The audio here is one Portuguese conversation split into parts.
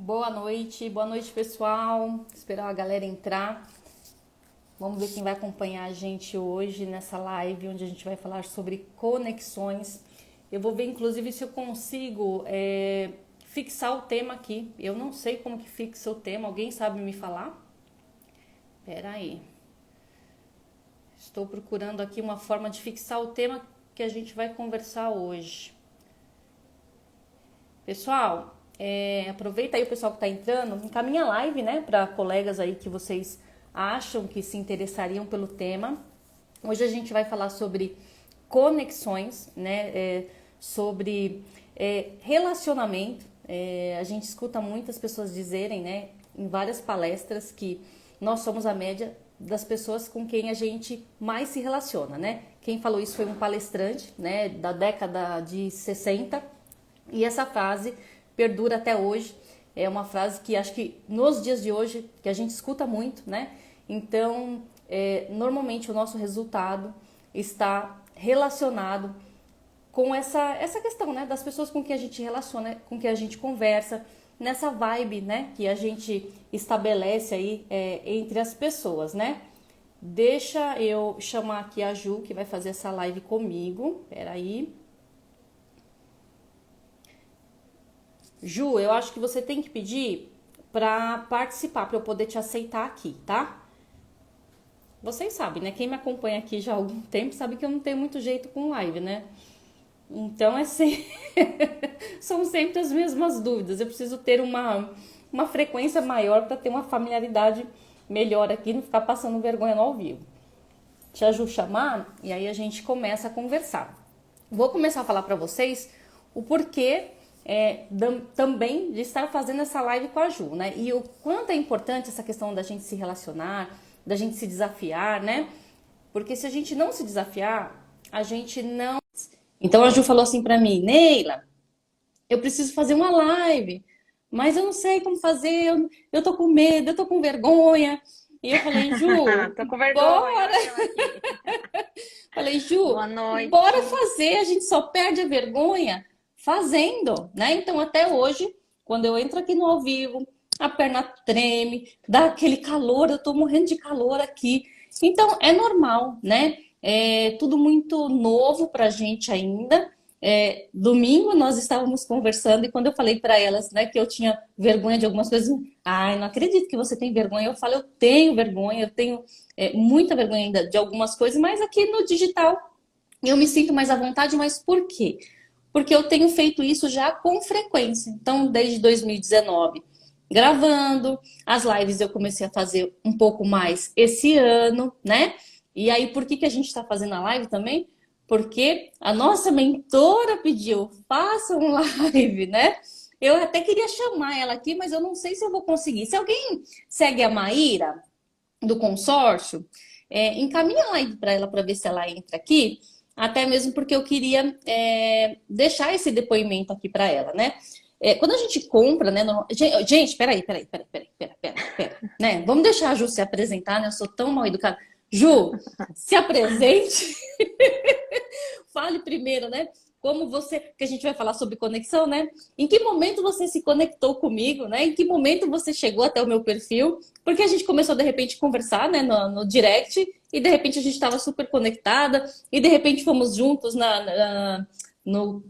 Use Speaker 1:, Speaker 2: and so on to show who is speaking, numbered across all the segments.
Speaker 1: Boa noite pessoal. Esperar a galera entrar. Vamos ver quem vai acompanhar a gente hoje nessa live, onde a gente vai falar sobre conexões. Eu vou ver inclusive se eu consigo fixar o tema aqui. Eu não sei como que fixa o tema, alguém sabe me falar? Espera aí. Estou procurando aqui uma forma de fixar o tema que a gente vai conversar hoje. Pessoal, aproveita aí o pessoal que está entrando, encaminha a live, né, para colegas aí que vocês acham que se interessariam pelo tema. Hoje a gente vai falar sobre conexões, né, sobre relacionamento. A gente escuta muitas pessoas dizerem, né, em várias palestras que nós somos a média das pessoas com quem a gente mais se relaciona, né? Quem falou isso foi um palestrante, né, da década de 60. E essa frase perdura até hoje. É uma frase que acho que nos dias de hoje, que a gente escuta muito, né? Então, normalmente o nosso resultado está relacionado com essa questão, né? Das pessoas com quem a gente relaciona, com quem a gente conversa, nessa vibe, né? Que a gente estabelece aí entre as pessoas, né? Deixa eu chamar aqui a Ju, que vai fazer essa live comigo. Peraí. Ju, eu acho que você tem que pedir para participar, para eu poder te aceitar aqui, tá? Vocês sabem, né? Quem me acompanha aqui já há algum tempo sabe que eu não tenho muito jeito com live, né? Então, assim, são sempre as mesmas dúvidas. Eu preciso ter uma frequência maior para ter uma familiaridade melhor aqui, não ficar passando vergonha no ao vivo. Te ajudo a chamar e aí a gente começa a conversar. Vou começar a falar para vocês o porquê também de estar fazendo essa live com a Ju, né? E o quanto é importante essa questão da gente se relacionar, da gente se desafiar, né? Porque se a gente não se desafiar, a gente não... Então a Ju falou assim pra mim, Neila, eu preciso fazer uma live, mas eu não sei como fazer, eu tô com medo, eu tô com vergonha. E eu falei, Ju,
Speaker 2: Tô com vergonha,
Speaker 1: bora!
Speaker 2: olha eu aqui.
Speaker 1: Falei, Ju,
Speaker 2: Boa
Speaker 1: bora
Speaker 2: noite.
Speaker 1: fazer, a gente só perde a vergonha fazendo, né? Então, até hoje, quando eu entro aqui no ao vivo, a perna treme, dá aquele calor, eu tô morrendo de calor aqui. Então, é normal, né? É tudo muito novo pra gente ainda. Domingo nós estávamos conversando e quando eu falei para elas, né, que eu tinha vergonha de algumas coisas, ai, não acredito que você tem vergonha. Eu falo, eu tenho vergonha, eu tenho muita vergonha ainda de algumas coisas, mas aqui no digital eu me sinto mais à vontade, mas por quê? Porque eu tenho feito isso já com frequência. Então, desde 2019, gravando, as lives eu comecei a fazer um pouco mais esse ano, né? E aí, por que que a gente está fazendo a live também? Porque a nossa mentora pediu, faça um live, né? Eu até queria chamar ela aqui, mas eu não sei se eu vou conseguir. Se alguém segue a Maíra, do consórcio, encaminha a live para ela para ver se ela entra aqui, até mesmo porque eu queria deixar esse depoimento aqui para ela, né? Quando a gente compra, né? Gente, peraí, né? Vamos deixar a Ju se apresentar, né? Eu sou tão mal educada. Ju, se apresente. Fale primeiro, né? Como você, que a gente vai falar sobre conexão, né? Em que momento você se conectou comigo, né? Em que momento você chegou até o meu perfil? Porque a gente começou de repente a conversar, né, no direct e de repente a gente estava super conectada e de repente fomos juntos no,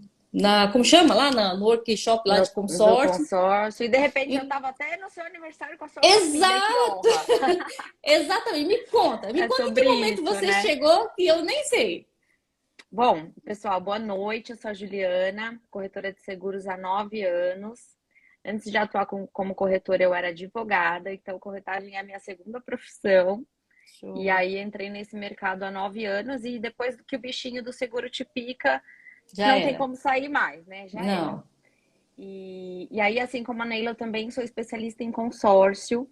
Speaker 1: como chama lá, no workshop lá de
Speaker 2: Do
Speaker 1: consórcio.
Speaker 2: consórcio. E de repente eu
Speaker 1: E,
Speaker 2: tava até no seu aniversário com a sua família, que
Speaker 1: exato,
Speaker 2: honra.
Speaker 1: exatamente. Me
Speaker 2: É
Speaker 1: conta em que
Speaker 2: sobre
Speaker 1: momento
Speaker 2: isso,
Speaker 1: você
Speaker 2: né?
Speaker 1: chegou que eu nem sei.
Speaker 2: Bom, pessoal, boa noite. Eu sou a Juliana, corretora de seguros há 9 anos. Antes de atuar como corretora, eu era advogada, então corretagem é a minha segunda profissão. E
Speaker 1: Show.
Speaker 2: aí entrei nesse mercado há 9 anos e depois que o bichinho do seguro te pica,
Speaker 1: Já
Speaker 2: não tem
Speaker 1: era.
Speaker 2: como sair mais, né? Já era.
Speaker 1: Não.
Speaker 2: E aí, assim como a Neila, eu também sou especialista em consórcio.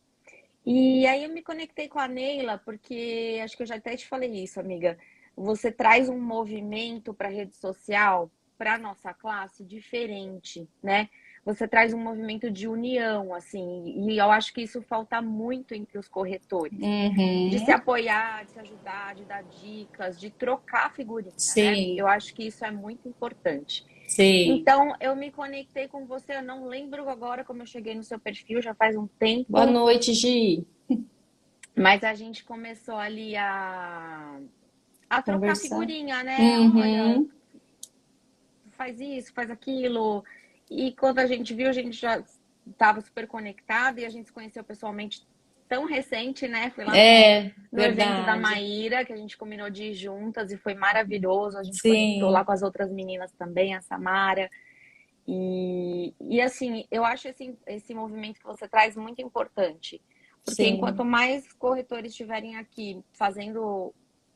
Speaker 2: E aí eu me conectei com a Neila porque acho que eu já até te falei isso, amiga. Você traz um movimento para a rede social, para a nossa classe, diferente, né? Você traz um movimento de união, assim, e eu acho que isso falta muito entre os corretores, de se
Speaker 1: Uhum.
Speaker 2: apoiar, de se ajudar, de dar dicas, de trocar figurinha, né?
Speaker 1: Sim,
Speaker 2: Eu acho que isso é muito importante.
Speaker 1: Sei.
Speaker 2: Então, eu me conectei com você. Eu não lembro agora como eu cheguei no seu perfil, já faz um
Speaker 1: Boa
Speaker 2: tempo.
Speaker 1: noite, Gi.
Speaker 2: Mas a gente começou ali a trocar
Speaker 1: Conversar.
Speaker 2: figurinha, né? Olha,
Speaker 1: Uhum.
Speaker 2: faz isso, faz aquilo. E quando a gente viu, a gente já estava super conectado e a gente se conheceu pessoalmente tão recente, né? Foi lá
Speaker 1: É,
Speaker 2: no evento da
Speaker 1: verdade.
Speaker 2: Maíra, que a gente combinou de ir juntas e foi maravilhoso. A gente conectou lá
Speaker 1: Sim,
Speaker 2: com as outras meninas também, a Samara. E assim, eu acho esse movimento que você traz muito importante. Porque enquanto
Speaker 1: sim.
Speaker 2: mais corretores estiverem aqui fazendo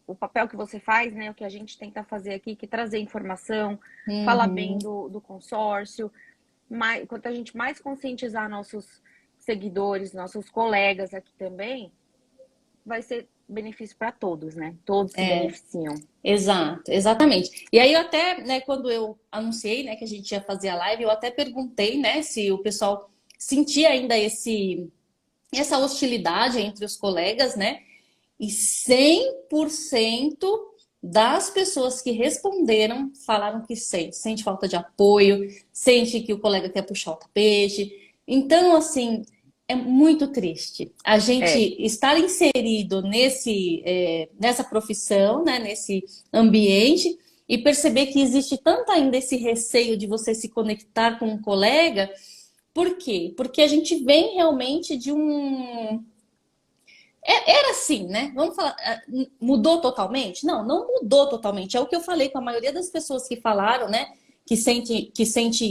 Speaker 2: o papel que você faz, né? O que a gente tenta fazer aqui, que é trazer informação, falar bem
Speaker 1: Uhum.
Speaker 2: do consórcio, quanto a gente mais conscientizar nossos seguidores, nossos colegas aqui também, vai ser benefício para todos, né? Todos se
Speaker 1: É,
Speaker 2: beneficiam.
Speaker 1: exato, exatamente. E aí eu até, né, quando eu anunciei, né, que a gente ia fazer a live, eu até perguntei, né, se o pessoal sentia ainda essa hostilidade entre os colegas, né? E 100% das pessoas que responderam falaram que sente falta de apoio, sente que o colega quer puxar o tapete. Então, assim, é muito triste a gente
Speaker 2: É,
Speaker 1: estar inserido nessa profissão, né, nesse ambiente, e perceber que existe tanto ainda esse receio de você se conectar com um colega. Por quê? Porque a gente vem realmente de um era assim, né? Vamos falar, mudou totalmente? Não, não mudou totalmente. É o que eu falei com a maioria das pessoas que falaram, né? Que sente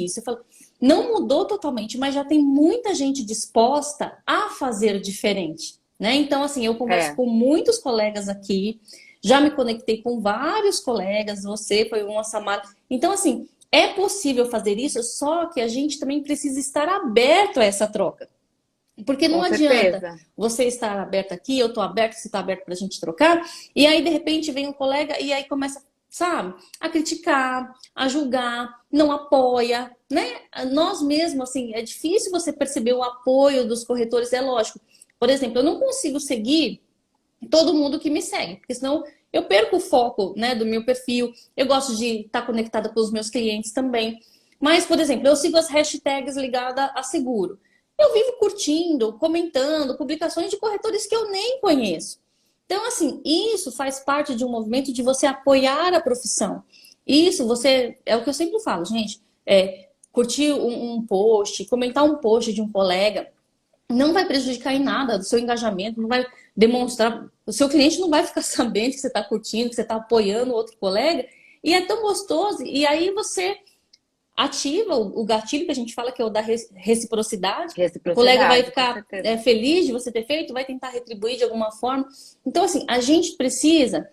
Speaker 1: isso. Eu falo, não mudou totalmente, mas já tem muita gente disposta a fazer diferente, né? Então, assim, eu converso
Speaker 2: é.
Speaker 1: com muitos colegas aqui, já me conectei com vários colegas, você foi uma, Samara. Então, assim, é possível fazer isso, só que a gente também precisa estar aberto a essa troca. Porque não
Speaker 2: Com
Speaker 1: adianta
Speaker 2: certeza.
Speaker 1: você estar aberto aqui, eu estou aberto, você está aberto para a gente trocar, e aí de repente vem um colega e aí começa, sabe, a criticar, a julgar, não apoia, né? Nós mesmos, assim, é difícil você perceber o apoio dos corretores, é lógico. Por exemplo, eu não consigo seguir todo mundo que me segue, porque senão eu perco o foco, né, do meu perfil. Eu gosto de estar conectada com os meus clientes também. Mas, por exemplo, eu sigo as hashtags ligadas a seguro. Eu vivo curtindo, comentando publicações de corretores que eu nem conheço. Então, assim, isso faz parte de um movimento de você apoiar a profissão. Isso, você, é o que eu sempre falo, gente, curtir um post, comentar um post de um colega, não vai prejudicar em nada do seu engajamento, não vai demonstrar, o seu cliente não vai ficar sabendo que você está curtindo, que você está apoiando outro colega, e é tão gostoso. E aí você ativa o gatilho que a gente fala que é o da reciprocidade. O colega vai
Speaker 2: Reciprocidade, com
Speaker 1: ficar
Speaker 2: certeza.
Speaker 1: feliz de você ter feito, vai tentar retribuir de alguma forma. Então, assim, a gente precisa,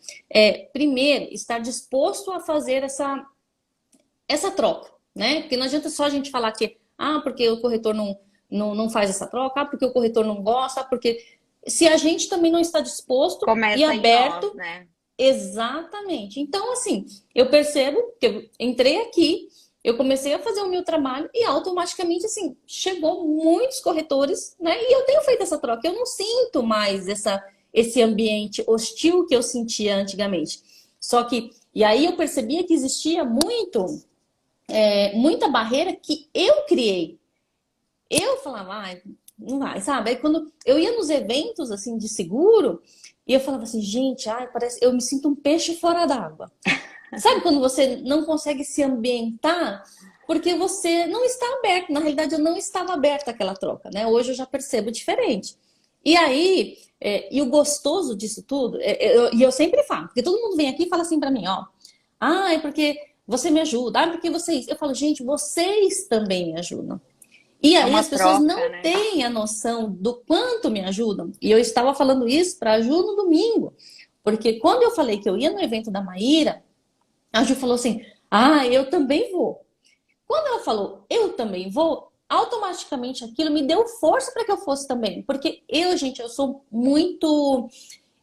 Speaker 1: primeiro, estar disposto a fazer essa troca, né? Porque não adianta só a gente falar que, porque o corretor não faz essa troca, porque o corretor não gosta, porque se a gente também não está disposto e
Speaker 2: Começa em nós,
Speaker 1: aberto,
Speaker 2: né?
Speaker 1: exatamente. Então, assim, eu percebo que eu entrei aqui, eu comecei a fazer o meu trabalho e automaticamente, assim, chegou muitos corretores, né? E eu tenho feito essa troca. Eu não sinto mais esse ambiente hostil que eu sentia antigamente. Só que, e aí eu percebia que existia muita barreira que eu criei. Eu falava, não vai, sabe? Aí quando eu ia nos eventos assim de seguro, e eu falava assim, gente, parece, eu me sinto um peixe fora d'água. Sabe quando você não consegue se ambientar porque você não está aberto? Na realidade, eu não estava aberta àquela troca, né? Hoje eu já percebo diferente. E aí, e o gostoso disso tudo, e eu sempre falo, porque todo mundo vem aqui e fala assim para mim, ó, é porque você me ajuda, porque vocês. Eu falo, gente, vocês também me ajudam. E
Speaker 2: É
Speaker 1: aí
Speaker 2: uma
Speaker 1: as pessoas
Speaker 2: troca,
Speaker 1: não
Speaker 2: né?
Speaker 1: têm a noção do quanto me ajudam. E eu estava falando isso para a Ju no domingo. Porque quando eu falei que eu ia no evento da Maíra, a Ju falou assim: eu também vou. Quando ela falou, eu também vou, automaticamente aquilo me deu força para que eu fosse também. Porque eu, gente, eu sou muito.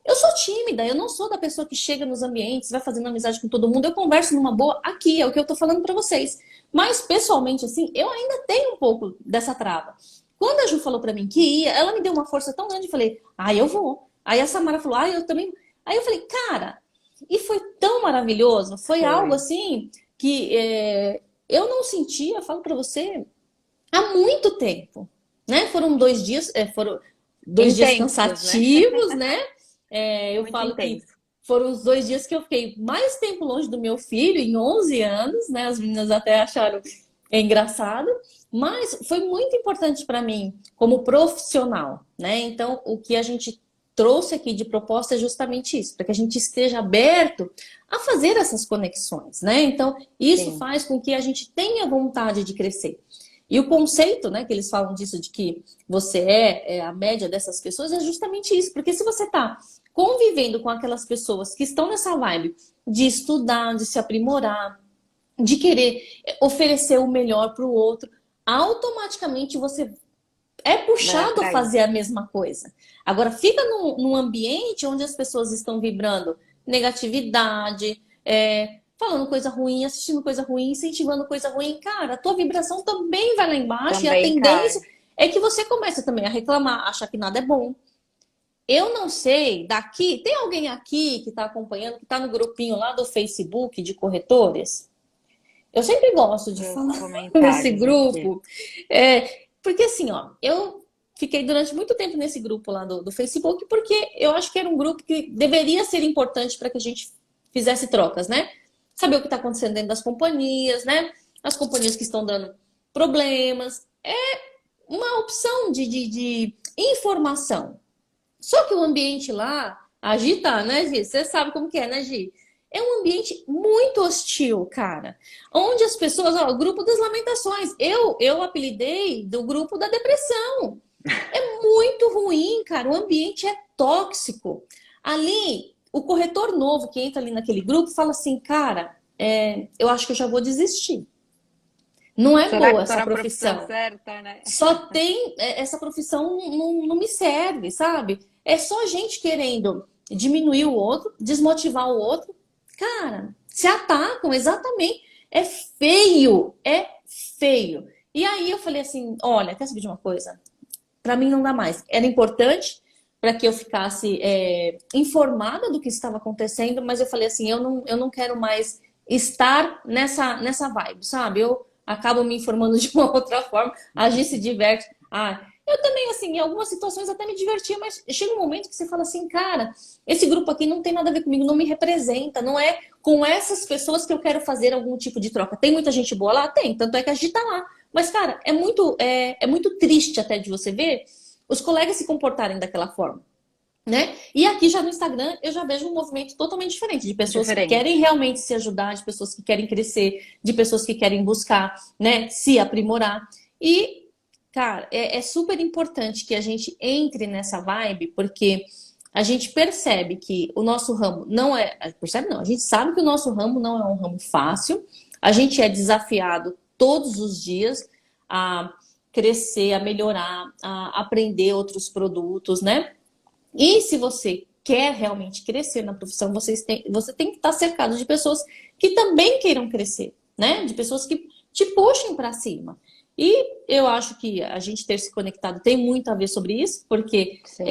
Speaker 1: Eu sou tímida, eu não sou da pessoa que chega nos ambientes, vai fazendo amizade com todo mundo. Eu converso numa boa aqui, é o que eu tô falando para vocês. Mas pessoalmente, assim, eu ainda tenho um pouco dessa trava. Quando a Ju falou para mim que ia, ela me deu uma força tão grande, eu falei, eu vou. Aí a Samara falou, eu também. Aí eu falei, cara, e foi tão maravilhoso, foi algo
Speaker 2: Foi.
Speaker 1: assim que eu não sentia, falo para você, há muito tempo, né? Foram 2 dias, foram 2 dias
Speaker 2: Intensos, né?
Speaker 1: cansativos, né? Eu
Speaker 2: Muito
Speaker 1: falo que
Speaker 2: intenso.
Speaker 1: foram os 2 dias que eu fiquei mais tempo longe do meu filho, em 11 anos, né? As meninas até acharam engraçado, mas foi muito importante para mim como profissional, né? Então, o que a gente trouxe aqui de proposta é justamente isso, para que a gente esteja aberto a fazer essas conexões, né? Então, isso
Speaker 2: Sim,
Speaker 1: faz com que a gente tenha vontade de crescer. E o conceito, né, que eles falam disso, de que você é a média dessas pessoas, é justamente isso. Porque se você está convivendo com aquelas pessoas que estão nessa vibe de estudar, de se aprimorar, de querer oferecer o melhor para o outro, automaticamente você é
Speaker 2: vai
Speaker 1: puxado a
Speaker 2: atrair.
Speaker 1: fazer a mesma coisa. Agora, fica num ambiente onde as pessoas estão vibrando negatividade, falando coisa ruim, assistindo coisa ruim, incentivando coisa ruim. Cara, a tua vibração também vai lá embaixo e a
Speaker 2: Também
Speaker 1: tendência
Speaker 2: cai.
Speaker 1: é que você comece também a reclamar, achar que nada é bom. Eu não sei, daqui, tem alguém aqui que está acompanhando, que está no grupinho lá do Facebook de corretores? Eu sempre gosto de
Speaker 2: Ver os
Speaker 1: falar nesse
Speaker 2: comentários aqui.
Speaker 1: grupo, porque assim, ó, eu fiquei durante muito tempo nesse grupo lá do Facebook, porque eu acho que era um grupo que deveria ser importante para que a gente fizesse trocas, né? Saber o que está acontecendo dentro das companhias, né? As companhias que estão dando problemas. É uma opção de informação. Só que o ambiente lá agita, né, Gi? Você sabe como que é, né, Gi? É um ambiente muito hostil, cara. Onde as pessoas, ó, o grupo das lamentações. Eu apelidei do grupo da depressão. É muito ruim, cara. O ambiente é tóxico. Ali, o corretor novo que entra ali naquele grupo fala assim, cara, eu acho que eu já vou desistir. Não é
Speaker 2: Será
Speaker 1: boa
Speaker 2: que tô
Speaker 1: essa
Speaker 2: na profissão
Speaker 1: profissão.
Speaker 2: certa, né?
Speaker 1: Só tem essa profissão não me serve, sabe? É só gente querendo diminuir o outro, desmotivar o outro. Cara, se atacam exatamente. É feio, é feio. E aí eu falei assim, olha, quer saber de uma coisa? Para mim não dá mais. Era importante para que eu ficasse informada do que estava acontecendo, mas eu falei assim, eu não quero mais estar nessa vibe, sabe? Eu acabo me informando de uma outra forma, a Gi se diverte. Eu também, assim, em algumas situações até me divertia, mas chega um momento que você fala assim, cara, esse grupo aqui não tem nada a ver comigo, não me representa, não é com essas pessoas que eu quero fazer algum tipo de troca. Tem muita gente boa lá? Tem, tanto é que a Gi tá lá. Mas, cara, é muito triste até de você ver os colegas se comportarem daquela forma, né? E aqui já no Instagram eu já vejo um movimento totalmente diferente, de pessoas que querem
Speaker 2: Diferente.
Speaker 1: realmente se ajudar, de pessoas que querem crescer, de pessoas que querem buscar, né, se aprimorar. E, cara, é super importante que a gente entre nessa vibe, porque a gente percebe que o nosso ramo não é. Percebe não, a gente sabe que o nosso ramo não é um ramo fácil, a gente é desafiado todos os dias a crescer, a melhorar, a aprender outros produtos, né? E se você quer realmente crescer na profissão, você tem que estar cercado de pessoas que também queiram crescer, né? De pessoas que te puxem para cima. E eu acho que a gente ter se conectado tem muito a ver sobre isso, porque
Speaker 2: Sim.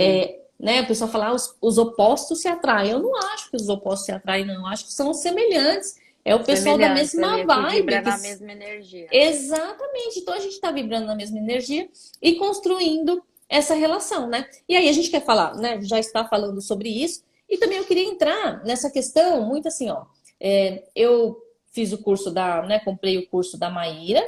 Speaker 1: né, a pessoa fala, os opostos se atraem. Eu não acho que os opostos se atraem, não. Eu acho que são semelhantes. É o pessoal da
Speaker 2: Semelhantes
Speaker 1: mesma
Speaker 2: ali, que
Speaker 1: vibe.
Speaker 2: vibra na mesma energia.
Speaker 1: Exatamente. Então a gente está vibrando na mesma energia e construindo essa relação, né? E aí a gente quer falar, né? Já está falando sobre isso. E também eu queria entrar nessa questão muito assim, ó. Eu fiz o curso né? Comprei o curso da Maíra.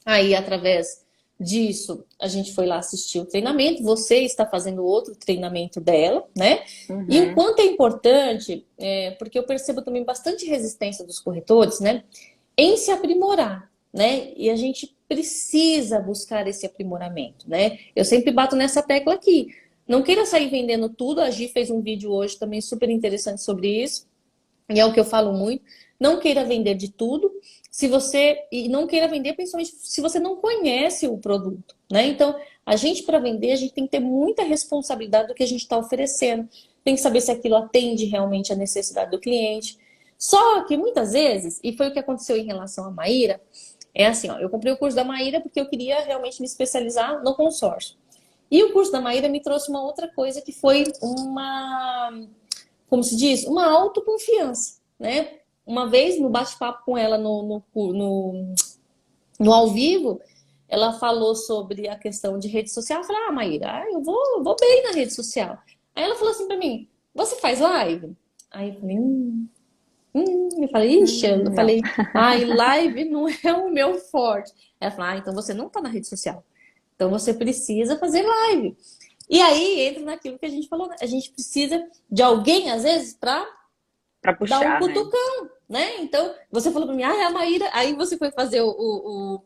Speaker 1: Aí, através disso, a gente foi lá assistir o treinamento. Você está fazendo outro treinamento dela, né? E o
Speaker 2: Uhum.
Speaker 1: quanto é importante, porque eu percebo também bastante resistência dos corretores, né? Em se aprimorar, né? E a gente precisa buscar esse aprimoramento, né? Eu sempre bato nessa tecla aqui. Não queira sair vendendo tudo. A Gi fez um vídeo hoje também super interessante sobre isso. E é o que eu falo muito. Não queira vender de tudo. E não queira vender, principalmente se você não conhece o produto, né? Então, a gente para vender, a gente tem que ter muita responsabilidade do que a gente está oferecendo. Tem que saber se aquilo atende realmente a necessidade do cliente. Só que muitas vezes, e foi o que aconteceu em relação à Maíra, é assim, ó, eu comprei o curso da Maíra porque eu queria realmente me especializar no consórcio. E o curso da Maíra me trouxe uma outra coisa que foi como se diz, uma autoconfiança, né? Uma vez no bate-papo com ela No ao vivo, ela falou sobre a questão de rede social. Eu falei, ah, Maíra, eu vou bem na rede social. Aí ela falou assim pra mim, você faz live? Aí eu falei, eu falei, ixi, eu
Speaker 2: Não.
Speaker 1: falei, ai, live não é o meu forte. Ela falou, ah, então você não tá na rede social. Então você precisa fazer live. E aí entra naquilo que a gente falou, né? A gente precisa de alguém, às vezes, para
Speaker 2: Pra
Speaker 1: dar um
Speaker 2: puxar, né?
Speaker 1: cutucão, né? Então, você falou para mim, ah, é a Maíra. Aí você foi fazer o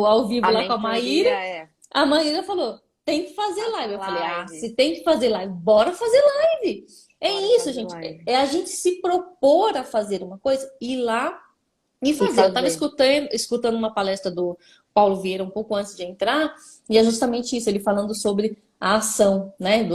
Speaker 1: ao vivo
Speaker 2: A
Speaker 1: lá com a Maíra.
Speaker 2: mentoria é,
Speaker 1: A Maíra falou, tem que fazer
Speaker 2: faça
Speaker 1: live. Eu falei, ah,
Speaker 2: live,
Speaker 1: se tem que fazer live, bora fazer live. É
Speaker 2: bora
Speaker 1: isso,
Speaker 2: fazer
Speaker 1: gente.
Speaker 2: live.
Speaker 1: É a gente se propor a fazer uma coisa, ir lá e
Speaker 2: E
Speaker 1: fazer. Eu estava
Speaker 2: fazer.
Speaker 1: escutando uma palestra do Paulo Vieira um pouco antes de entrar, e é justamente isso, ele falando sobre a ação, né?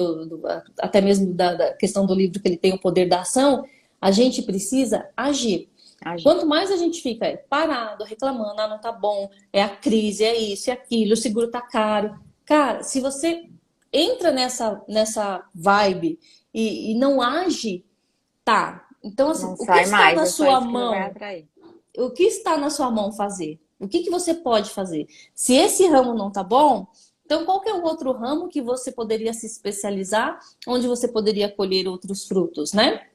Speaker 1: Até mesmo da questão do livro que ele tem o poder da ação, a gente precisa agir.
Speaker 2: Agir.
Speaker 1: Quanto mais a gente fica parado, reclamando, ah, não tá bom, é a crise, é isso, é aquilo, o seguro tá caro. Cara, se você entra nessa vibe e não age, tá. Então, assim,
Speaker 2: Não
Speaker 1: o que
Speaker 2: sai
Speaker 1: está
Speaker 2: mais,
Speaker 1: na
Speaker 2: é só
Speaker 1: sua
Speaker 2: isso que vai
Speaker 1: mão?
Speaker 2: atrair.
Speaker 1: O que está na sua mão fazer? O que que você pode fazer? Se esse ramo não tá bom, então qual que é o outro ramo que você poderia se especializar, onde você poderia colher outros frutos, né?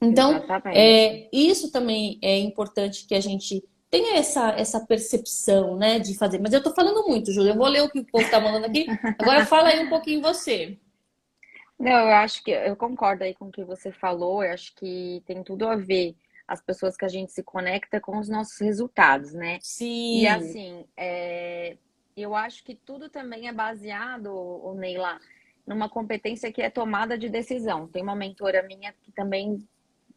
Speaker 1: Então,
Speaker 2: Exatamente.
Speaker 1: isso também é importante que a gente tenha essa percepção, né, de fazer. Mas eu tô falando muito, Júlia. Eu vou ler o que o povo tá mandando aqui. Agora fala aí um pouquinho você.
Speaker 2: Não, eu acho que eu concordo aí com o que você falou. Eu acho que tem tudo a ver as pessoas que a gente se conecta com os nossos resultados, né? E
Speaker 1: Sim,
Speaker 2: assim, eu acho que tudo também é baseado, ô Neila, numa competência que é tomada de decisão. Tem uma mentora minha que também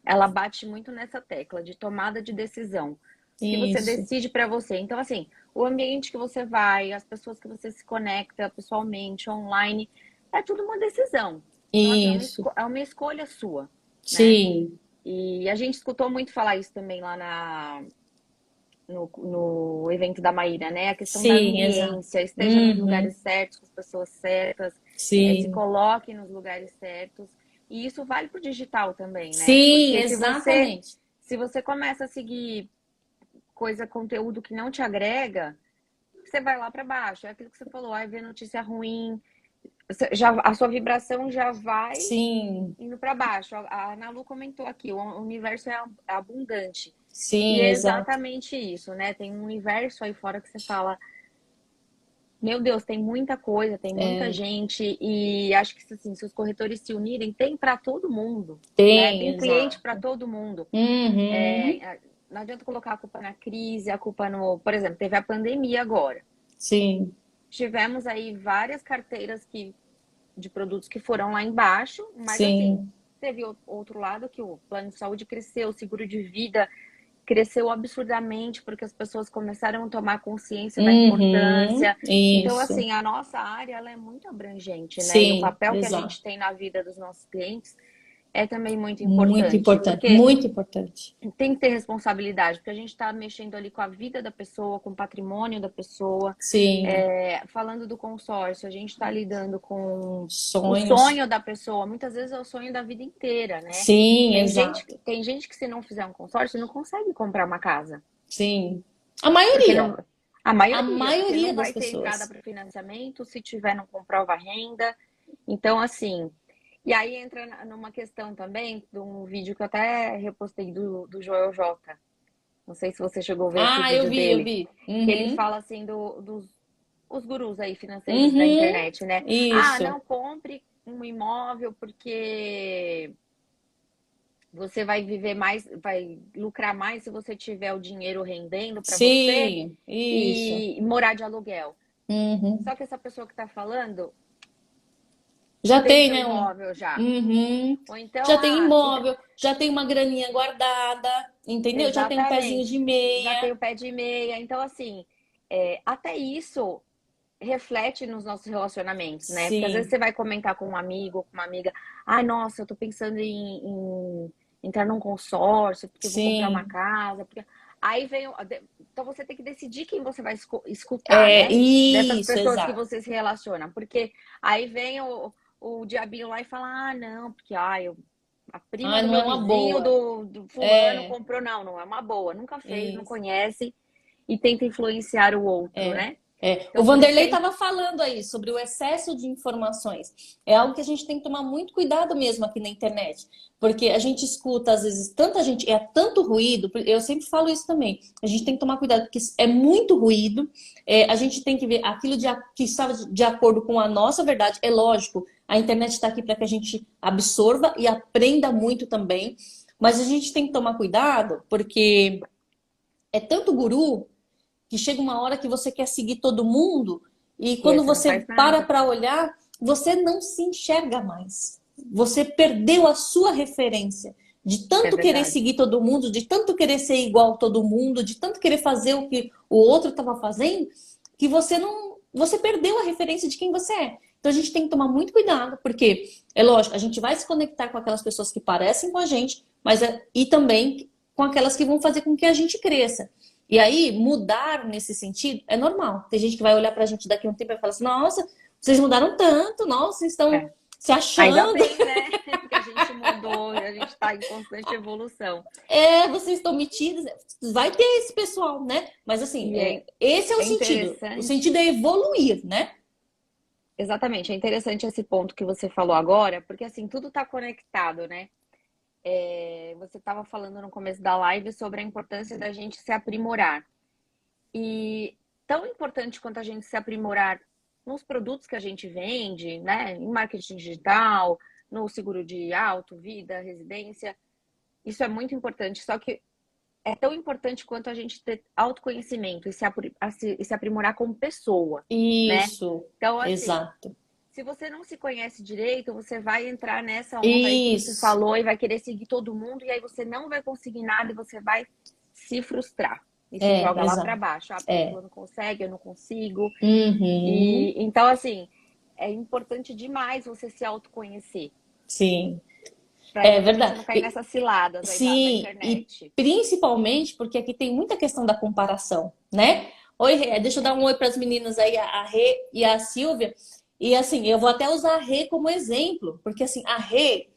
Speaker 2: ela bate muito nessa tecla de tomada de decisão. O que você
Speaker 1: isso,
Speaker 2: decide para você. Então, assim, o ambiente que você vai, as pessoas que você se conecta pessoalmente, online, é tudo uma decisão. Então, assim,
Speaker 1: isso.
Speaker 2: é uma escolha sua, né?
Speaker 1: Sim,
Speaker 2: E a gente escutou muito falar isso também lá no evento da Maíra, né? A questão da
Speaker 1: sim, exato.
Speaker 2: ambiência, esteja nos
Speaker 1: Uhum,
Speaker 2: lugares certos, com as pessoas certas, se
Speaker 1: sim.
Speaker 2: coloque nos lugares certos. E isso vale para o digital também, né?
Speaker 1: Sim,
Speaker 2: Porque
Speaker 1: exatamente.
Speaker 2: se você começa a seguir conteúdo que não te agrega, você vai lá para baixo. É aquilo que você falou, aí vê notícia ruim, a sua vibração já vai
Speaker 1: Sim,
Speaker 2: indo para baixo. A Ana Lu comentou aqui, o universo é abundante. E
Speaker 1: sim,
Speaker 2: é
Speaker 1: exato.
Speaker 2: exatamente isso, né? Tem um universo aí fora que você fala, meu Deus, tem muita coisa, tem muita
Speaker 1: É,
Speaker 2: gente, e acho que assim, se os corretores se unirem, tem para todo mundo, né?
Speaker 1: tem,
Speaker 2: Tem cliente para
Speaker 1: exato.
Speaker 2: todo mundo.
Speaker 1: Uhum,
Speaker 2: Não adianta colocar a culpa na crise, a culpa no. Por exemplo, teve a pandemia agora.
Speaker 1: sim,
Speaker 2: Tivemos aí várias carteiras de produtos que foram lá embaixo, mas assim,
Speaker 1: sim.
Speaker 2: teve outro lado que o plano de saúde cresceu, o seguro de vida cresceu absurdamente porque as pessoas começaram a tomar consciência da
Speaker 1: Uhum,
Speaker 2: importância. Então,
Speaker 1: isso.
Speaker 2: assim, a nossa área ela é muito abrangente, né? E o
Speaker 1: Sim,
Speaker 2: papel que a
Speaker 1: exato.
Speaker 2: gente tem na vida dos nossos clientes é também muito
Speaker 1: Muito
Speaker 2: importante,
Speaker 1: importante,
Speaker 2: porque
Speaker 1: muito importante.
Speaker 2: tem que ter responsabilidade, porque a gente está mexendo ali com a vida da pessoa, com o patrimônio da pessoa.
Speaker 1: Sim,
Speaker 2: Falando do consórcio, a gente está lidando com o
Speaker 1: sonhos.
Speaker 2: sonho da pessoa. Muitas vezes é o sonho da vida inteira, né?
Speaker 1: Sim, exato.
Speaker 2: Tem gente que se não fizer um consórcio não consegue comprar uma casa,
Speaker 1: Sim. A
Speaker 2: porque não,
Speaker 1: maioria, a
Speaker 2: porque
Speaker 1: maioria
Speaker 2: não
Speaker 1: das
Speaker 2: vai ter entrada
Speaker 1: pessoas.
Speaker 2: para financiamento, se tiver não comprova renda. Então, assim, e aí entra numa questão também de um vídeo que eu até repostei do Joel J. Não sei se você chegou a ver esse
Speaker 1: Ah, eu
Speaker 2: vídeo
Speaker 1: vi, eu
Speaker 2: dele,
Speaker 1: vi.
Speaker 2: que ele
Speaker 1: Uhum,
Speaker 2: fala assim dos os gurus aí financeiros da
Speaker 1: uhum,
Speaker 2: internet, né? Ah,
Speaker 1: isso.
Speaker 2: não compre um imóvel porque você vai viver mais, vai lucrar mais se você tiver o dinheiro rendendo para você
Speaker 1: Sim, isso.
Speaker 2: e morar de aluguel.
Speaker 1: Uhum.
Speaker 2: Só que essa pessoa que está falando
Speaker 1: Já
Speaker 2: tem
Speaker 1: tem,
Speaker 2: seu
Speaker 1: né?
Speaker 2: imóvel já.
Speaker 1: Uhum.
Speaker 2: Ou então,
Speaker 1: Já tem imóvel, já tem uma graninha guardada, entendeu? Já tem um pezinho de
Speaker 2: exatamente, já tem
Speaker 1: meia.
Speaker 2: o pé de meia. Então, assim, até isso reflete nos nossos relacionamentos, né? Porque às vezes
Speaker 1: Sim,
Speaker 2: você vai comentar com um amigo ou com uma amiga, ai, nossa, eu tô pensando em entrar num consórcio, porque eu vou comprar uma
Speaker 1: sim.
Speaker 2: casa, porque aí vem, então você tem que decidir quem você vai escutar,
Speaker 1: É
Speaker 2: né? Dessas
Speaker 1: isso,
Speaker 2: pessoas que
Speaker 1: exato.
Speaker 2: você se relaciona, porque aí vem o diabinho lá e fala, ah, não, porque a prima
Speaker 1: Ai,
Speaker 2: do
Speaker 1: não é
Speaker 2: meu
Speaker 1: uma
Speaker 2: vizinho,
Speaker 1: boa.
Speaker 2: do fulano
Speaker 1: É,
Speaker 2: comprou, não é uma boa, nunca fez, não
Speaker 1: isso.
Speaker 2: conhece. e tenta influenciar o outro, né?
Speaker 1: O
Speaker 2: Então, por isso
Speaker 1: Vanderlei
Speaker 2: que
Speaker 1: estava falando aí sobre o excesso de informações. É algo que a gente tem que tomar muito cuidado mesmo aqui na internet. Porque a gente escuta, às vezes, tanta gente, é tanto ruído, eu sempre falo isso também. A gente tem que tomar cuidado, porque é muito ruído. A gente tem que ver aquilo que estava de acordo com a nossa verdade. É lógico, a internet está aqui para que a gente absorva e aprenda muito também. Mas a gente tem que tomar cuidado, porque é tanto guru que chega uma hora que você quer seguir todo mundo e
Speaker 2: e aí
Speaker 1: quando
Speaker 2: você não
Speaker 1: você
Speaker 2: faz
Speaker 1: para
Speaker 2: nada.
Speaker 1: para olhar, você não se enxerga mais. Você perdeu a sua referência de
Speaker 2: É
Speaker 1: tanto querer
Speaker 2: verdade.
Speaker 1: seguir todo mundo, de tanto querer ser igual a todo mundo, de tanto querer fazer o que o outro estava fazendo, que você perdeu a referência de quem você é. Então a gente tem que tomar muito cuidado, porque é lógico, a gente vai se conectar com aquelas pessoas que parecem com a gente, e também com aquelas que vão fazer com que a gente cresça. E aí, mudar nesse sentido é normal. Tem gente que vai olhar pra gente daqui a um tempo e vai falar assim: nossa, vocês mudaram tanto, nossa, vocês estão
Speaker 2: É.
Speaker 1: se
Speaker 2: Ainda
Speaker 1: achando,
Speaker 2: bem, né? Que a gente mudou, a gente está em constante evolução.
Speaker 1: vocês estão metidos. Vai ter esse pessoal, né? Mas assim,
Speaker 2: E é,
Speaker 1: esse é o
Speaker 2: é
Speaker 1: sentido. O
Speaker 2: interessante,
Speaker 1: sentido é evoluir, né?
Speaker 2: exatamente, é interessante esse ponto que você falou agora, porque assim, tudo está conectado, né? Você estava falando no começo da live sobre a importância da gente se aprimorar. E tão importante quanto a gente se aprimorar nos produtos que a gente vende, né? Em marketing digital, no seguro de auto, vida, residência, isso é muito importante. Só que é tão importante quanto a gente ter autoconhecimento e se aprimorar como pessoa, né?
Speaker 1: Isso,
Speaker 2: Então, assim,
Speaker 1: exato.
Speaker 2: se você não se conhece direito, você vai entrar nessa onda aí que você
Speaker 1: Isso,
Speaker 2: falou e vai querer seguir todo mundo, e aí você não vai conseguir nada e você vai se frustrar. E se joga lá para
Speaker 1: exato.
Speaker 2: baixo. Ah, porque
Speaker 1: É.
Speaker 2: fulano consegue, eu não consigo.
Speaker 1: Uhum,
Speaker 2: E então, assim, é importante demais você se autoconhecer,
Speaker 1: sim,
Speaker 2: para
Speaker 1: é
Speaker 2: justamente você
Speaker 1: verdade.
Speaker 2: não cair nessas ciladas aí da
Speaker 1: Sim, e
Speaker 2: internet.
Speaker 1: principalmente porque aqui tem muita questão da comparação, né? Oi, Rê, deixa eu dar um oi para as meninas aí, a Rê e a Silvia. E assim, eu vou até usar a Rê como exemplo, porque assim, a Rê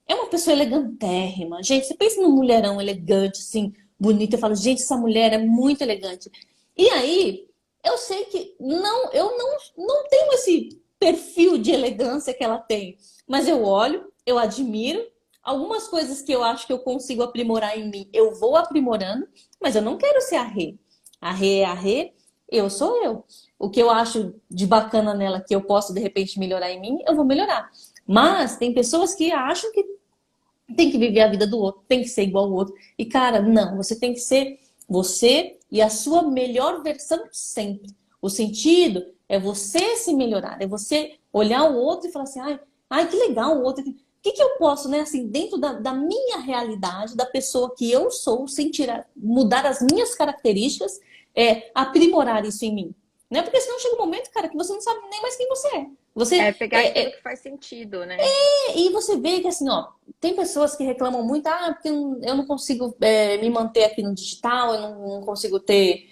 Speaker 1: é uma pessoa elegantérrima. Gente, você pensa num mulherão elegante, assim, bonito, eu falo, gente, essa mulher é muito elegante. E aí, eu sei que eu não tenho esse perfil de elegância que ela tem, mas eu olho, eu admiro. Algumas coisas que eu acho que eu consigo aprimorar em mim, eu vou aprimorando, mas eu não quero ser a Rê. A Rê é a Rê, eu sou eu. O que eu acho de bacana nela que eu posso de repente melhorar em mim, eu vou melhorar. Mas tem pessoas que acham que tem que viver a vida do outro, tem que ser igual ao outro. E, cara, não, você tem que ser você e a sua melhor versão sempre. O sentido é você se melhorar, é você olhar o outro e falar assim, ai, que legal o outro. O que, que eu posso, né, assim, dentro da minha realidade, da pessoa que eu sou, sem mudar as minhas características, aprimorar isso em mim. Né? Porque senão chega um momento, cara, que você não sabe nem mais quem você é.
Speaker 2: É
Speaker 1: Você
Speaker 2: pegar aquilo que faz sentido, né?
Speaker 1: e você vê que assim, ó, tem pessoas que reclamam muito, porque eu não consigo me manter aqui no digital, eu não consigo ter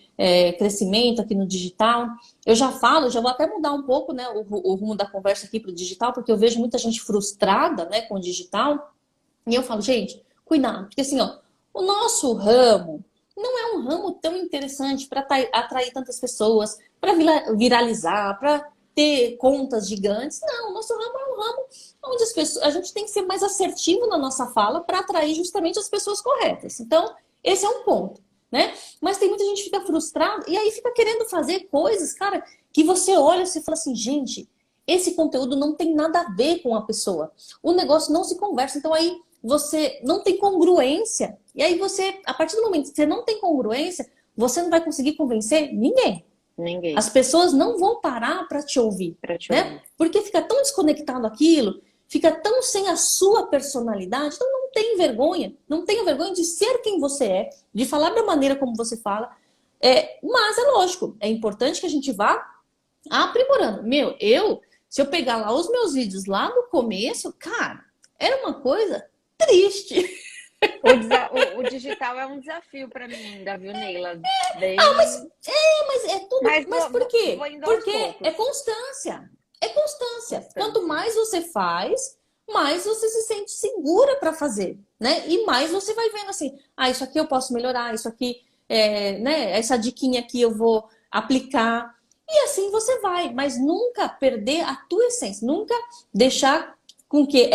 Speaker 1: crescimento aqui no digital. Eu já falo, já vou até mudar um pouco, né, o rumo da conversa aqui para o digital, porque eu vejo muita gente frustrada, né, com o digital. E eu falo, gente, cuidado, porque assim, ó, o nosso ramo não é um ramo tão interessante para atrair tantas pessoas, para viralizar, para ter contas gigantes. Não, o nosso ramo é um ramo onde a gente tem que ser mais assertivo na nossa fala para atrair justamente as pessoas corretas. Então, esse é um ponto, né? Mas tem muita gente que fica frustrada e aí fica querendo fazer coisas, cara, que você olha e você fala assim, gente, esse conteúdo não tem nada a ver com a pessoa. O negócio não se conversa. Então aí você não tem congruência. E aí você, a partir do momento que você não tem congruência, você não vai conseguir convencer ninguém.
Speaker 2: Ninguém
Speaker 1: As pessoas não vão parar para te ouvir,
Speaker 2: para te
Speaker 1: né?
Speaker 2: ouvir.
Speaker 1: Porque fica tão desconectado aquilo, fica tão sem a sua personalidade. Então não tem vergonha, não tenha vergonha de ser quem você é, de falar da maneira como você fala. Mas é lógico, é importante que a gente vá aprimorando. Se eu pegar lá os meus vídeos lá no começo, cara, era uma coisa triste.
Speaker 2: O digital é um desafio para mim ainda, viu, Neila? Bem.
Speaker 1: Mas é tudo.
Speaker 2: Mas
Speaker 1: Mas por
Speaker 2: vou
Speaker 1: quê?
Speaker 2: indo aos
Speaker 1: Porque é
Speaker 2: poucos.
Speaker 1: constância. É constância. Quanto
Speaker 2: Constância.
Speaker 1: mais você faz, mais você se sente segura para fazer, né? E mais você vai vendo assim, isso aqui eu posso melhorar, isso aqui. né, essa diquinha aqui eu vou aplicar. E assim você vai, mas nunca perder a tua essência, nunca deixar com que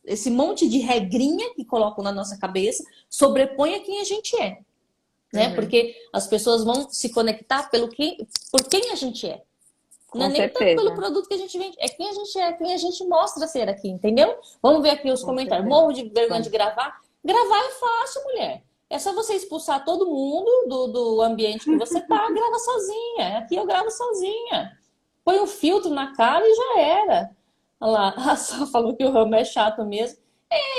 Speaker 1: esse monte de regrinha que colocam na nossa cabeça sobreponha quem a gente é, né?
Speaker 2: Uhum.
Speaker 1: Porque as pessoas vão se conectar por quem a gente é. Não é
Speaker 2: Com
Speaker 1: nem tanto pelo
Speaker 2: certeza,
Speaker 1: produto que a gente vende, é quem a gente é, quem a gente mostra ser aqui, entendeu? Vamos ver aqui os
Speaker 2: com
Speaker 1: comentários.
Speaker 2: certeza.
Speaker 1: Morro de vergonha de
Speaker 2: Vamos.
Speaker 1: gravar. Gravar é fácil, mulher. É só você expulsar todo mundo do ambiente que você tá, grava sozinha. Aqui eu gravo sozinha. Põe um filtro na cara e já era. Olha lá, a Sá falou que o ramo é chato mesmo.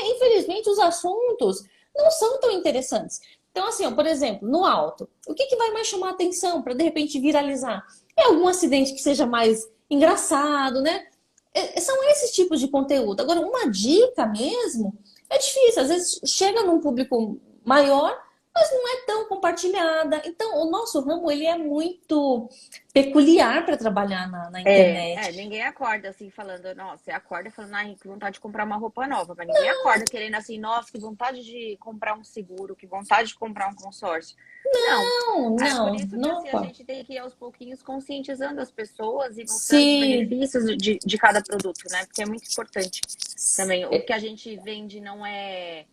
Speaker 1: Infelizmente, os assuntos não são tão interessantes. Então, assim, ó, por exemplo, no alto, o que vai mais chamar a atenção para de repente viralizar? É algum acidente que seja mais engraçado, né? São esses tipos de conteúdo. Agora, uma dica mesmo é difícil. Às vezes chega num público maior, mas não é tão compartilhada. Então, o nosso ramo ele é muito peculiar para trabalhar na internet.
Speaker 2: Ninguém acorda assim falando, nossa, você acorda falando, ai, que vontade de comprar uma roupa nova, mas ninguém acorda querendo assim, nossa, que vontade de comprar um seguro, que vontade de comprar um consórcio. Não.
Speaker 1: Não,
Speaker 2: É por
Speaker 1: não,
Speaker 2: isso que
Speaker 1: não.
Speaker 2: assim, a gente tem que ir aos pouquinhos conscientizando as pessoas e mostrando os
Speaker 1: Sim,
Speaker 2: benefícios de cada produto, né? Porque é muito importante também. O que a gente vende não é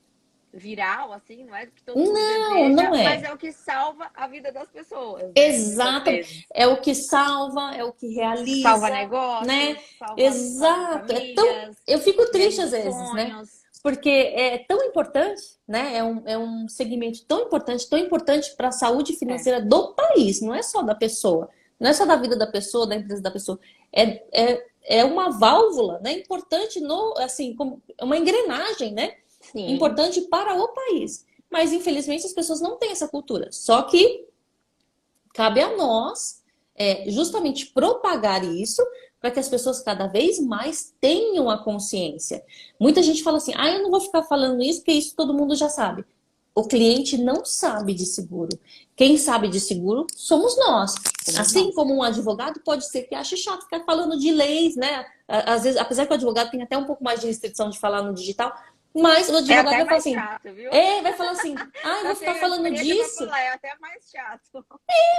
Speaker 2: viral, assim, não é o que todo mundo
Speaker 1: não,
Speaker 2: deseja,
Speaker 1: não
Speaker 2: mas
Speaker 1: é.
Speaker 2: é o que salva a vida das pessoas, né? Muitas
Speaker 1: Exato.
Speaker 2: vezes.
Speaker 1: É o que salva, é o que
Speaker 2: Salva
Speaker 1: realiza, né?
Speaker 2: negócios, salva
Speaker 1: Exato.
Speaker 2: famílias,
Speaker 1: Eu fico triste às
Speaker 2: realiza
Speaker 1: vezes, né?
Speaker 2: sonhos.
Speaker 1: Porque é tão importante, né? É um segmento tão importante para a saúde
Speaker 2: É,
Speaker 1: financeira do país, não é só da pessoa, não é só da vida da pessoa, da empresa da pessoa. É uma válvula, né? Importante assim, como uma engrenagem, né?
Speaker 2: sim.
Speaker 1: Importante para o país. Mas infelizmente as pessoas não têm essa cultura. Só que cabe a nós justamente propagar isso para que as pessoas cada vez mais tenham a consciência. Muita gente fala assim: eu não vou ficar falando isso porque isso todo mundo já sabe. O cliente não sabe de seguro. Quem sabe de seguro somos nós.
Speaker 2: Somos
Speaker 1: Assim
Speaker 2: nós.
Speaker 1: como um advogado pode ser que ache chato ficar falando de leis, né? Às vezes, apesar que o advogado tem até um pouco mais de restrição de falar no digital, mas o
Speaker 2: É
Speaker 1: advogado
Speaker 2: até
Speaker 1: vai falar
Speaker 2: mais
Speaker 1: assim,
Speaker 2: chato, viu?
Speaker 1: vai falar assim, eu vou
Speaker 2: Eu
Speaker 1: ficar
Speaker 2: tenho
Speaker 1: falando
Speaker 2: experiência para
Speaker 1: disso.
Speaker 2: falar, é até mais chato.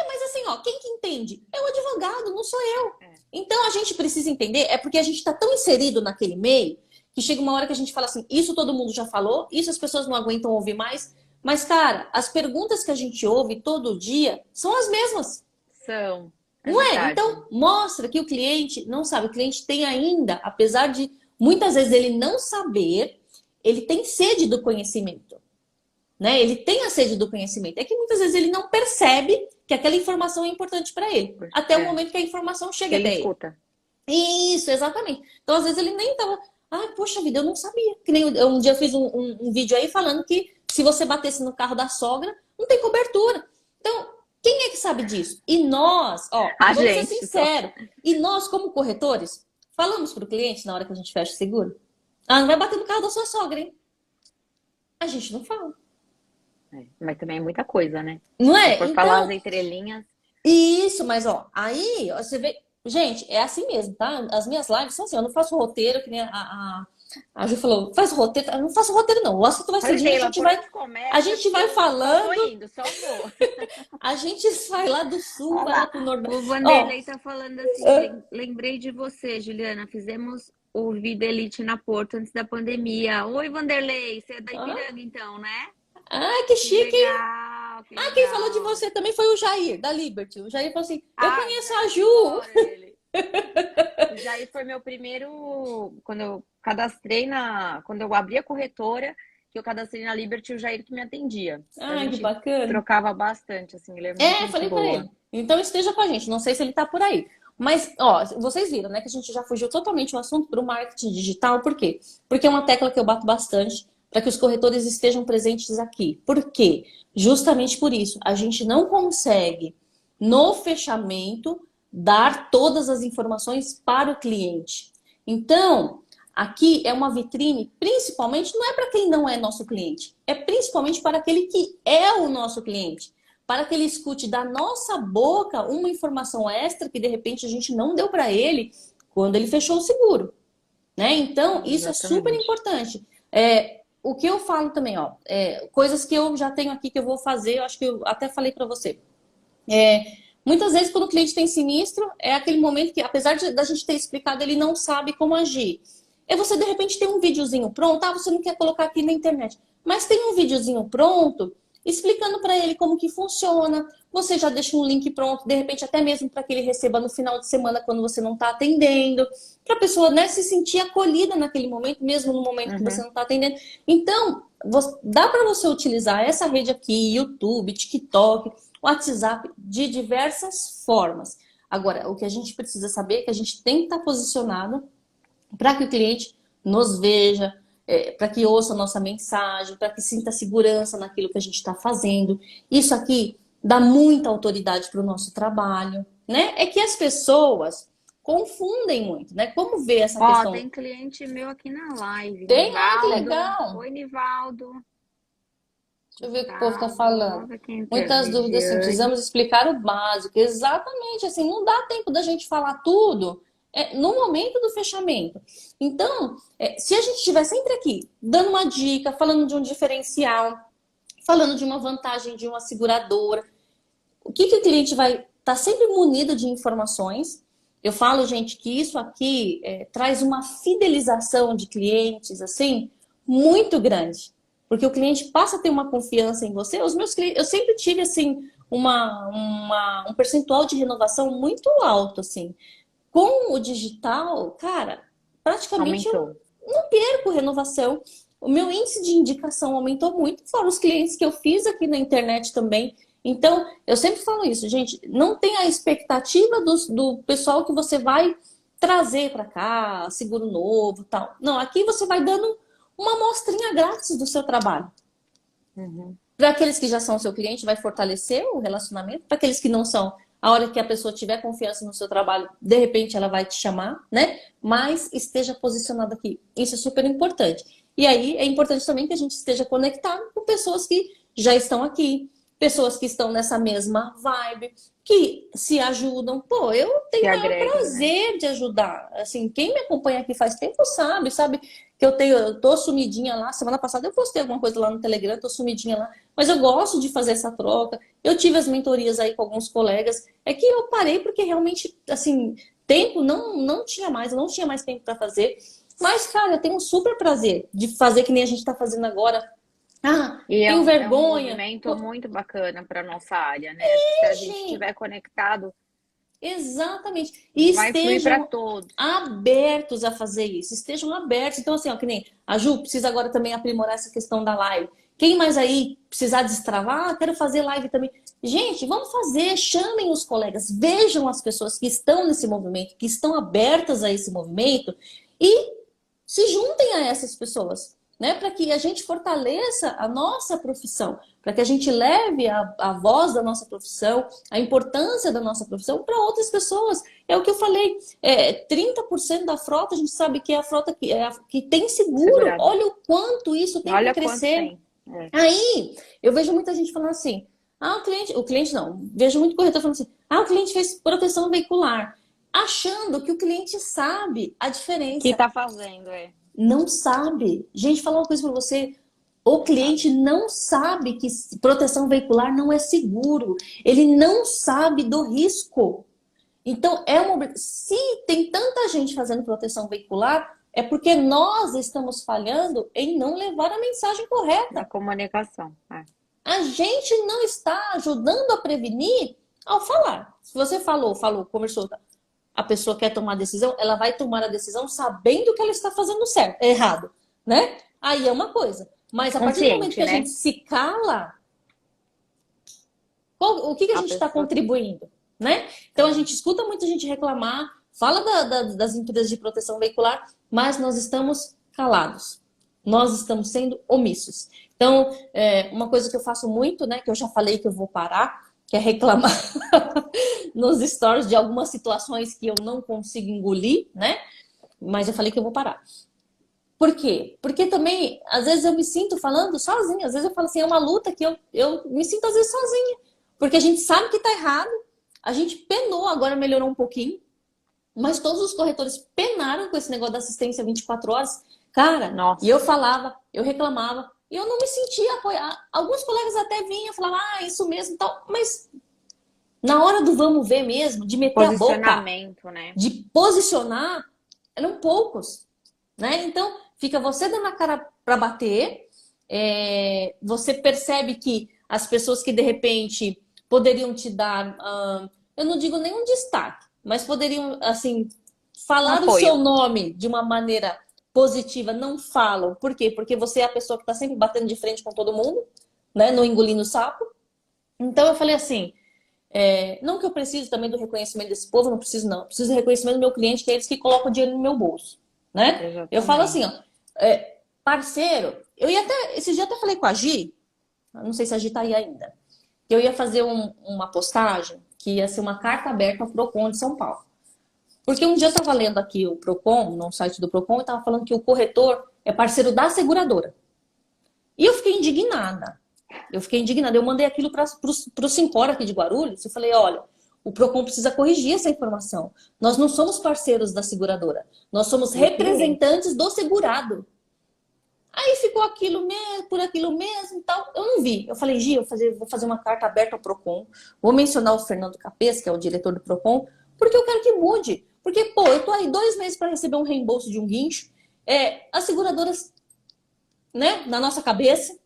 Speaker 1: Mas assim, ó, quem que entende? É o advogado, não sou eu.
Speaker 2: É.
Speaker 1: Então a gente precisa entender, é porque a gente está tão inserido naquele meio que chega uma hora que a gente fala assim, isso todo mundo já falou, isso as pessoas não aguentam ouvir mais. Mas, cara, as perguntas que a gente ouve todo dia são as mesmas,
Speaker 2: São, é
Speaker 1: não é?
Speaker 2: verdade.
Speaker 1: Então, mostra que o cliente não sabe. O cliente tem ainda, apesar de muitas vezes ele não saber, ele tem sede do conhecimento, né? Ele tem a sede do conhecimento. É que muitas vezes ele não percebe que aquela informação é importante para ele, até o
Speaker 2: É,
Speaker 1: momento que a informação
Speaker 2: que
Speaker 1: chega
Speaker 2: ele
Speaker 1: até ele.
Speaker 2: escuta.
Speaker 1: Isso, exatamente. Então, às vezes, ele nem tava. Poxa vida, eu não sabia. Que nem um dia eu fiz um vídeo aí falando que se você batesse no carro da sogra, não tem cobertura. Então, quem é que sabe disso? E nós, ó,
Speaker 2: A
Speaker 1: vamos ser
Speaker 2: gente só.
Speaker 1: sinceros. E nós, como corretores, falamos para o cliente na hora que a gente fecha o seguro? Não vai bater no carro da sua sogra, hein? A gente não fala.
Speaker 2: É, mas também é muita coisa, né?
Speaker 1: Não
Speaker 2: Se
Speaker 1: é?
Speaker 2: for falar as
Speaker 1: Então,
Speaker 2: entrelinhas.
Speaker 1: isso, mas ó, aí ó, você vê. Gente, é assim mesmo, tá? As minhas lives são assim, eu não faço roteiro, que nem a Ju falou, faz roteiro, eu não faço roteiro, não. O assunto vai
Speaker 2: Falei,
Speaker 1: surgindo,
Speaker 2: Sheila, por onde
Speaker 1: a
Speaker 2: começa
Speaker 1: gente
Speaker 2: que
Speaker 1: vai
Speaker 2: eu só vou
Speaker 1: falando,
Speaker 2: indo, só vou.
Speaker 1: a gente sai lá do sul,
Speaker 2: Olha
Speaker 1: vai lá
Speaker 2: lá,
Speaker 1: pro Nordeste.
Speaker 2: o
Speaker 1: Ó,
Speaker 2: Vanderlei tá falando assim, lembrei de você, Juliana, fizemos o Vida Elite na Porto antes da pandemia. Oi, Vanderlei, você é da
Speaker 1: ah,
Speaker 2: Ipiranga então, né?
Speaker 1: que
Speaker 2: Que
Speaker 1: chique.
Speaker 2: legal, que
Speaker 1: Quem falou de
Speaker 2: legal.
Speaker 1: você também foi o Jair, da Liberty. O Jair falou assim, eu
Speaker 2: Ah, o
Speaker 1: conheço a
Speaker 2: Jair,
Speaker 1: Ju.
Speaker 2: adoro ele. O Jair foi meu primeiro, quando eu cadastrei quando eu abri a corretora, que eu cadastrei na Liberty, o Jair que me atendia. Então a
Speaker 1: Que
Speaker 2: gente
Speaker 1: bacana.
Speaker 2: trocava bastante, assim, ele é muito gente
Speaker 1: Falei pra
Speaker 2: boa.
Speaker 1: ele. Então esteja com a gente. Não sei se ele tá por aí. Mas, ó, vocês viram, né, que a gente já fugiu totalmente do assunto para o marketing digital. Por quê? Porque é uma tecla que eu bato bastante para que os corretores estejam presentes aqui. Por quê? Justamente por isso. A gente não consegue, no fechamento, dar todas as informações para o cliente. Então, aqui é uma vitrine, principalmente, não é para quem não é nosso cliente, é principalmente para aquele que é o nosso cliente, para que ele escute da nossa boca uma informação extra que de repente a gente não deu para ele quando ele fechou o seguro, né? Então, isso é super
Speaker 2: Exatamente.
Speaker 1: importante. o que eu falo também, ó, coisas que eu já tenho aqui que eu vou fazer, eu acho que eu até falei para você. É, muitas vezes, quando o cliente tem sinistro, é aquele momento que, apesar da gente ter explicado, ele não sabe como agir. É você, de repente, ter um videozinho pronto, você não quer colocar aqui na internet, mas tem um videozinho pronto explicando para ele como que funciona. Você já deixa um link pronto, de repente, até mesmo para que ele receba no final de semana, quando você não está atendendo, para a pessoa, né, se sentir acolhida naquele momento, mesmo no momento que você não está atendendo. Então, dá para você utilizar essa rede aqui, YouTube, TikTok, WhatsApp, de diversas formas. Agora, o que a gente precisa saber é que a gente tem que estar posicionado para que o cliente nos veja, para que ouça a nossa mensagem, para que sinta segurança naquilo que a gente está fazendo. Isso aqui dá muita autoridade para o nosso trabalho, né? É que as pessoas confundem muito, né? Como ver essa
Speaker 2: Ó,
Speaker 1: questão?
Speaker 2: tem cliente meu aqui na live.
Speaker 1: Tem, que
Speaker 2: Nivaldo.
Speaker 1: legal.
Speaker 2: Oi, Nivaldo.
Speaker 1: Deixa eu ver o que o povo está
Speaker 2: Gustavo,
Speaker 1: falando.
Speaker 2: vamos ver quem entrou.
Speaker 1: Muitas dúvidas, sim,
Speaker 2: Regiane.
Speaker 1: precisamos explicar o básico. Exatamente, assim, não dá tempo da gente falar tudo no momento do fechamento. Então, se a gente estiver sempre aqui, dando uma dica, falando de um diferencial, falando de uma vantagem de uma seguradora, o que o cliente vai estar sempre munido de informações. Eu falo, gente, que isso aqui traz uma fidelização de clientes, assim, muito grande. Porque o cliente passa a ter uma confiança em você. Os meus clientes, eu sempre tive, assim, um percentual de renovação muito alto, assim. Com o digital, cara, praticamente eu
Speaker 2: Aumentou.
Speaker 1: não perco renovação. O meu índice de indicação aumentou muito, fora os clientes que eu fiz aqui na internet também. Então, eu sempre falo isso, gente, não tem a expectativa do pessoal que você vai trazer para cá, seguro novo, tal. Não, aqui você vai dando uma amostrinha grátis do seu trabalho.
Speaker 2: Uhum.
Speaker 1: Para aqueles que já são seu cliente, vai fortalecer o relacionamento. Para aqueles que não são, a hora que a pessoa tiver confiança no seu trabalho, de repente ela vai te chamar, né? Mas esteja posicionado aqui. Isso é super importante. E aí é importante também que a gente esteja conectado com pessoas que já estão aqui, pessoas que estão nessa mesma vibe, que se ajudam. Pô, eu
Speaker 2: Se
Speaker 1: tenho o maior
Speaker 2: agregam, né?
Speaker 1: prazer de ajudar. Assim, quem me acompanha aqui faz tempo sabe que eu tô sumidinha lá. Semana passada eu postei alguma coisa lá no Telegram, tô sumidinha lá. Mas eu gosto de fazer essa troca. Eu tive as mentorias aí com alguns colegas. É que eu parei porque realmente, assim, tempo não tinha mais, eu não tinha mais tempo para fazer. Mas, cara, eu tenho um super prazer de fazer que nem a gente está fazendo agora. Ah,
Speaker 2: E
Speaker 1: tenho
Speaker 2: é um
Speaker 1: vergonha.
Speaker 2: movimento
Speaker 1: Pô,
Speaker 2: muito bacana para nossa área, né? Acho que se a gente
Speaker 1: gente,
Speaker 2: estiver conectado,
Speaker 1: exatamente. E
Speaker 2: vai fluir para
Speaker 1: estejam
Speaker 2: todos.
Speaker 1: abertos a fazer isso. Estejam abertos. Então, assim, ó, que nem a Ju precisa agora também aprimorar essa questão da live. Quem mais aí precisar destravar, quero fazer live também. Gente, vamos fazer. Chamem os colegas. Vejam as pessoas que estão nesse movimento, que estão abertas a esse movimento e se juntem a essas pessoas, né? Para que a gente fortaleça a nossa profissão, para que a gente leve a voz da nossa profissão, a importância da nossa profissão para outras pessoas. É o que eu falei, 30% da frota a gente sabe que é a frota que tem seguro.
Speaker 2: Segurado.
Speaker 1: Olha o quanto isso tem para
Speaker 2: Olha quanto
Speaker 1: crescer.
Speaker 2: tem. É.
Speaker 1: Aí, eu vejo muita gente falando assim, o cliente não, vejo muito corretor falando assim, o cliente fez proteção veicular, achando que o cliente sabe a
Speaker 2: O que
Speaker 1: diferença.
Speaker 2: tá fazendo,
Speaker 1: Não sabe. Gente, falar uma coisa para você. O cliente
Speaker 2: sabe?
Speaker 1: não sabe que proteção veicular não é seguro. Ele não sabe do risco. Então, se tem tanta gente fazendo proteção veicular, é porque nós estamos falhando em não levar a mensagem
Speaker 2: Na
Speaker 1: correta.
Speaker 2: comunicação.
Speaker 1: A gente não está ajudando a prevenir ao falar. Se você falou, conversou, a pessoa quer tomar a decisão, ela vai tomar a decisão sabendo que ela está fazendo certo, errado, né? Aí é uma coisa. Mas a partir do momento
Speaker 2: Consciente,
Speaker 1: que a gente
Speaker 2: né?
Speaker 1: se cala, o que a
Speaker 2: A
Speaker 1: gente está
Speaker 2: pessoa.
Speaker 1: contribuindo, né? Então a gente escuta muita gente reclamar, fala das empresas de proteção veicular, mas nós estamos calados. Nós estamos sendo omissos. Então, uma coisa que eu faço muito, né, que eu já falei que eu vou parar, que é reclamar nos stories de algumas situações que eu não consigo engolir, né? Mas eu falei que eu vou parar. Por quê? Porque também, às vezes eu me sinto falando sozinha. Às vezes eu falo assim, é uma luta que eu me sinto às vezes sozinha. Porque a gente sabe que tá errado, a gente penou, agora melhorou um pouquinho, mas todos os corretores penaram com esse negócio da assistência 24 horas. Cara, e eu
Speaker 2: Nossa,
Speaker 1: falava, eu reclamava, e eu não me sentia apoiada. Alguns colegas até vinham, falavam, ah, isso mesmo e tal, mas na hora do vamos ver mesmo, de meter a boca,
Speaker 2: posicionamento, né?
Speaker 1: de posicionar, eram poucos, né? Então, fica você dando a cara para bater, você percebe que as pessoas que de repente poderiam te dar, eu não digo nenhum destaque, mas poderiam, assim,
Speaker 2: Um
Speaker 1: falar o seu
Speaker 2: apoio.
Speaker 1: nome de uma maneira positiva, não falam. Por quê? Porque você é a pessoa que está sempre batendo de frente com todo mundo, né? Não engolindo sapo. Então eu falei assim, não que eu precise também do reconhecimento desse povo, não preciso não. Eu preciso do reconhecimento do meu cliente, que é eles que colocam o dinheiro no meu bolso, né? Eu falo assim, ó,
Speaker 2: Exatamente.
Speaker 1: parceiro, eu ia até, esse dia até falei com a Gi, não sei se a Gi tá aí ainda, que eu ia fazer uma postagem que ia ser uma carta aberta ao Procon de São Paulo. Porque um dia eu estava lendo aqui o Procon, no site do Procon, e estava falando que o corretor é parceiro da seguradora. E eu fiquei indignada. Eu fiquei indignada. Eu mandei aquilo para o Sincor aqui de Guarulhos e falei: olha, o Procon precisa corrigir essa informação. Nós não somos parceiros da seguradora. Nós somos
Speaker 2: Do cliente.
Speaker 1: representantes do segurado. Aí ficou aquilo mesmo, por aquilo mesmo e tal. Eu não vi. Eu falei, Gi, vou fazer uma carta aberta ao Procon. Vou mencionar o Fernando Capês, que é o diretor do Procon, porque eu quero que mude. Porque, pô, eu tô aí 2 meses para receber um reembolso de um guincho. As seguradoras, né, na nossa cabeça,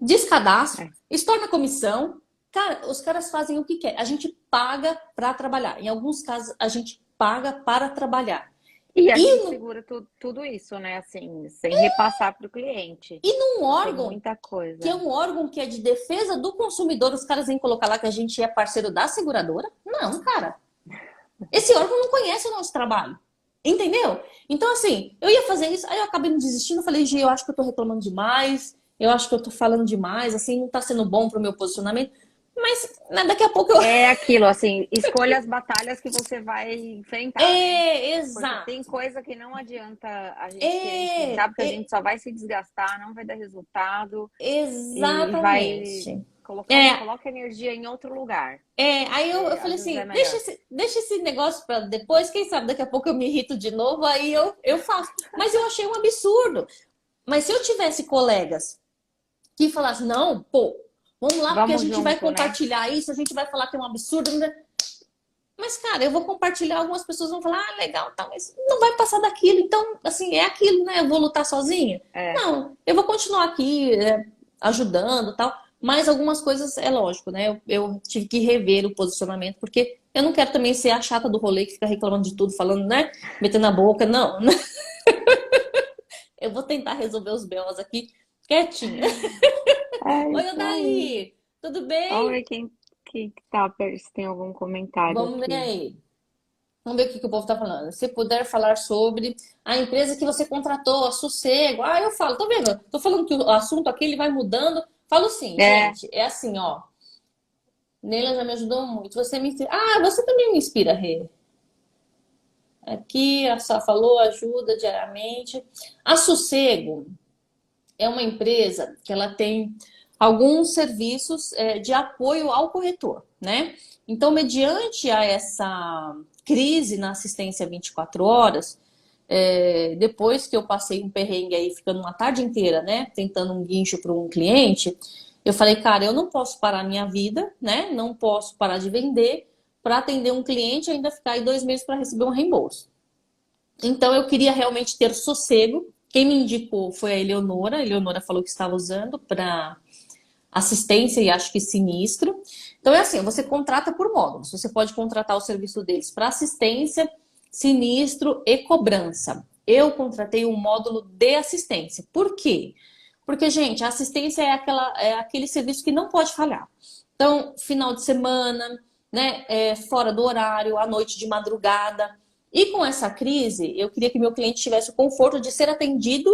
Speaker 1: descadastro,
Speaker 2: É.
Speaker 1: estorna comissão. Cara, os caras fazem o que quer. A gente paga para trabalhar. Em alguns casos, a gente paga para trabalhar.
Speaker 2: E a
Speaker 1: E,
Speaker 2: gente
Speaker 1: no,
Speaker 2: segura tudo isso, né? Assim, sem repassar para o cliente.
Speaker 1: e num
Speaker 2: Tem
Speaker 1: órgão
Speaker 2: muita
Speaker 1: que é
Speaker 2: coisa.
Speaker 1: um órgão que é de defesa do consumidor, os caras vêm colocar lá que a gente é parceiro da seguradora? Não, cara. Esse órgão não conhece o nosso trabalho. Entendeu? Então, assim, eu ia fazer isso, aí eu acabei me desistindo, falei, Gi, eu acho que eu tô reclamando demais, eu acho que eu tô falando demais, assim, não tá sendo bom pro meu posicionamento. Mas né, daqui a pouco eu.
Speaker 2: É aquilo, assim, escolha as batalhas que você vai enfrentar, né? Porque tem
Speaker 1: Exato.
Speaker 2: coisa que não adianta a gente querer
Speaker 1: É,
Speaker 2: enfrentar, porque a gente só vai se desgastar, não vai dar resultado e vai
Speaker 1: exatamente.
Speaker 2: colocar,
Speaker 1: É,
Speaker 2: coloca energia em outro lugar,
Speaker 1: aí eu
Speaker 2: que
Speaker 1: falei
Speaker 2: às vezes é
Speaker 1: assim,
Speaker 2: melhor.
Speaker 1: deixa esse negócio para depois, quem sabe daqui a pouco eu me irrito de novo, aí eu faço. Mas eu achei um absurdo. Mas se eu tivesse colegas que falassem, não, pô, vamos lá, porque a
Speaker 2: Vamos
Speaker 1: gente vai
Speaker 2: junto, né?
Speaker 1: compartilhar isso, a gente vai falar que é um absurdo. Mas, cara, eu vou compartilhar, algumas pessoas vão falar, ah, legal, tá, mas não vai passar daquilo. Então, assim, é aquilo, né? Eu vou lutar sozinha?
Speaker 2: É.
Speaker 1: Não, eu vou continuar aqui ajudando tal. Mas algumas coisas, é lógico, né? Eu tive que rever o posicionamento, porque eu não quero também ser a chata do rolê que fica reclamando de tudo, falando, né? Metendo a boca. Não, eu vou tentar resolver os belos aqui quietinha.
Speaker 2: É
Speaker 1: Oi,
Speaker 2: isso aí.
Speaker 1: Odaí, tudo
Speaker 2: Vamos
Speaker 1: bem?
Speaker 2: ver quem que tá, se tem algum comentário
Speaker 1: Vamos ver
Speaker 2: aqui.
Speaker 1: aí. Vamos ver o que o povo está falando. Se puder falar sobre a empresa que você contratou, a Sossego. Ah, eu falo, tô vendo? Tô falando que o assunto aqui ele vai mudando. Falo sim,
Speaker 2: É,
Speaker 1: gente. É assim, ó. Neila já me ajudou muito. Você me inspira. Ah, você também me inspira, Rê. Aqui, a Sá falou, ajuda diariamente. A Sossego é uma empresa que ela tem alguns serviços de apoio ao corretor, né? Então, mediante a essa crise na assistência 24 horas, depois que eu passei um perrengue aí, ficando uma tarde inteira, né, tentando um guincho para um cliente, eu falei, cara, eu não posso parar a minha vida, né? Não posso parar de vender para atender um cliente e ainda ficar aí 2 meses para receber um reembolso. Então eu queria realmente ter sossego. Quem me indicou foi a Eleonora. A Eleonora falou que estava usando para assistência e acho que sinistro. Então é assim, você contrata por módulos. Você pode contratar o serviço deles para assistência, sinistro e cobrança. Eu contratei um módulo de assistência. Por quê? Porque, gente, a assistência é aquele serviço que não pode falhar. Então, final de semana, né, fora do horário, à noite de madrugada. E com essa crise, eu queria que meu cliente tivesse o conforto de ser atendido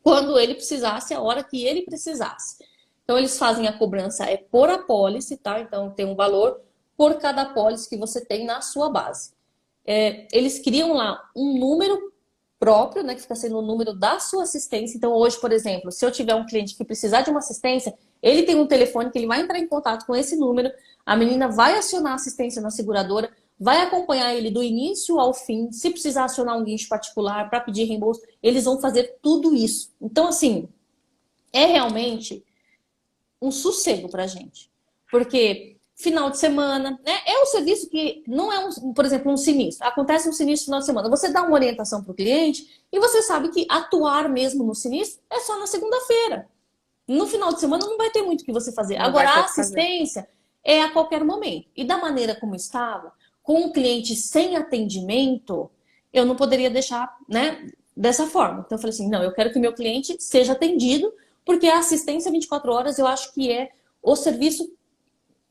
Speaker 1: quando ele precisasse, a hora que ele precisasse. Então, eles fazem a cobrança por apólice, tá? Então, tem um valor por cada apólice que você tem na sua base. Eles criam lá um número próprio, né, que fica sendo o número da sua assistência. Então, hoje, por exemplo, se eu tiver um cliente que precisar de uma assistência, ele tem um telefone que ele vai entrar em contato com esse número, a menina vai acionar a assistência na seguradora, vai acompanhar ele do início ao fim. Se precisar acionar um guincho particular para pedir reembolso, eles vão fazer tudo isso. Então, assim, é realmente um sossego pra gente. Porque final de semana, né? É um serviço que não é, por exemplo, um sinistro. Acontece um sinistro no final de semana. Você dá uma orientação para o cliente e você sabe que atuar mesmo no sinistro é só na segunda-feira. No final de semana não vai ter muito o que você fazer.
Speaker 2: Não vai
Speaker 1: Agora,
Speaker 2: ter
Speaker 1: a
Speaker 2: o que fazer.
Speaker 1: assistência é a qualquer momento. E da maneira como estava, com o cliente sem atendimento, eu não poderia deixar, né, dessa forma. Então eu falei assim, não, eu quero que meu cliente seja atendido, porque a assistência 24 horas eu acho que é o serviço.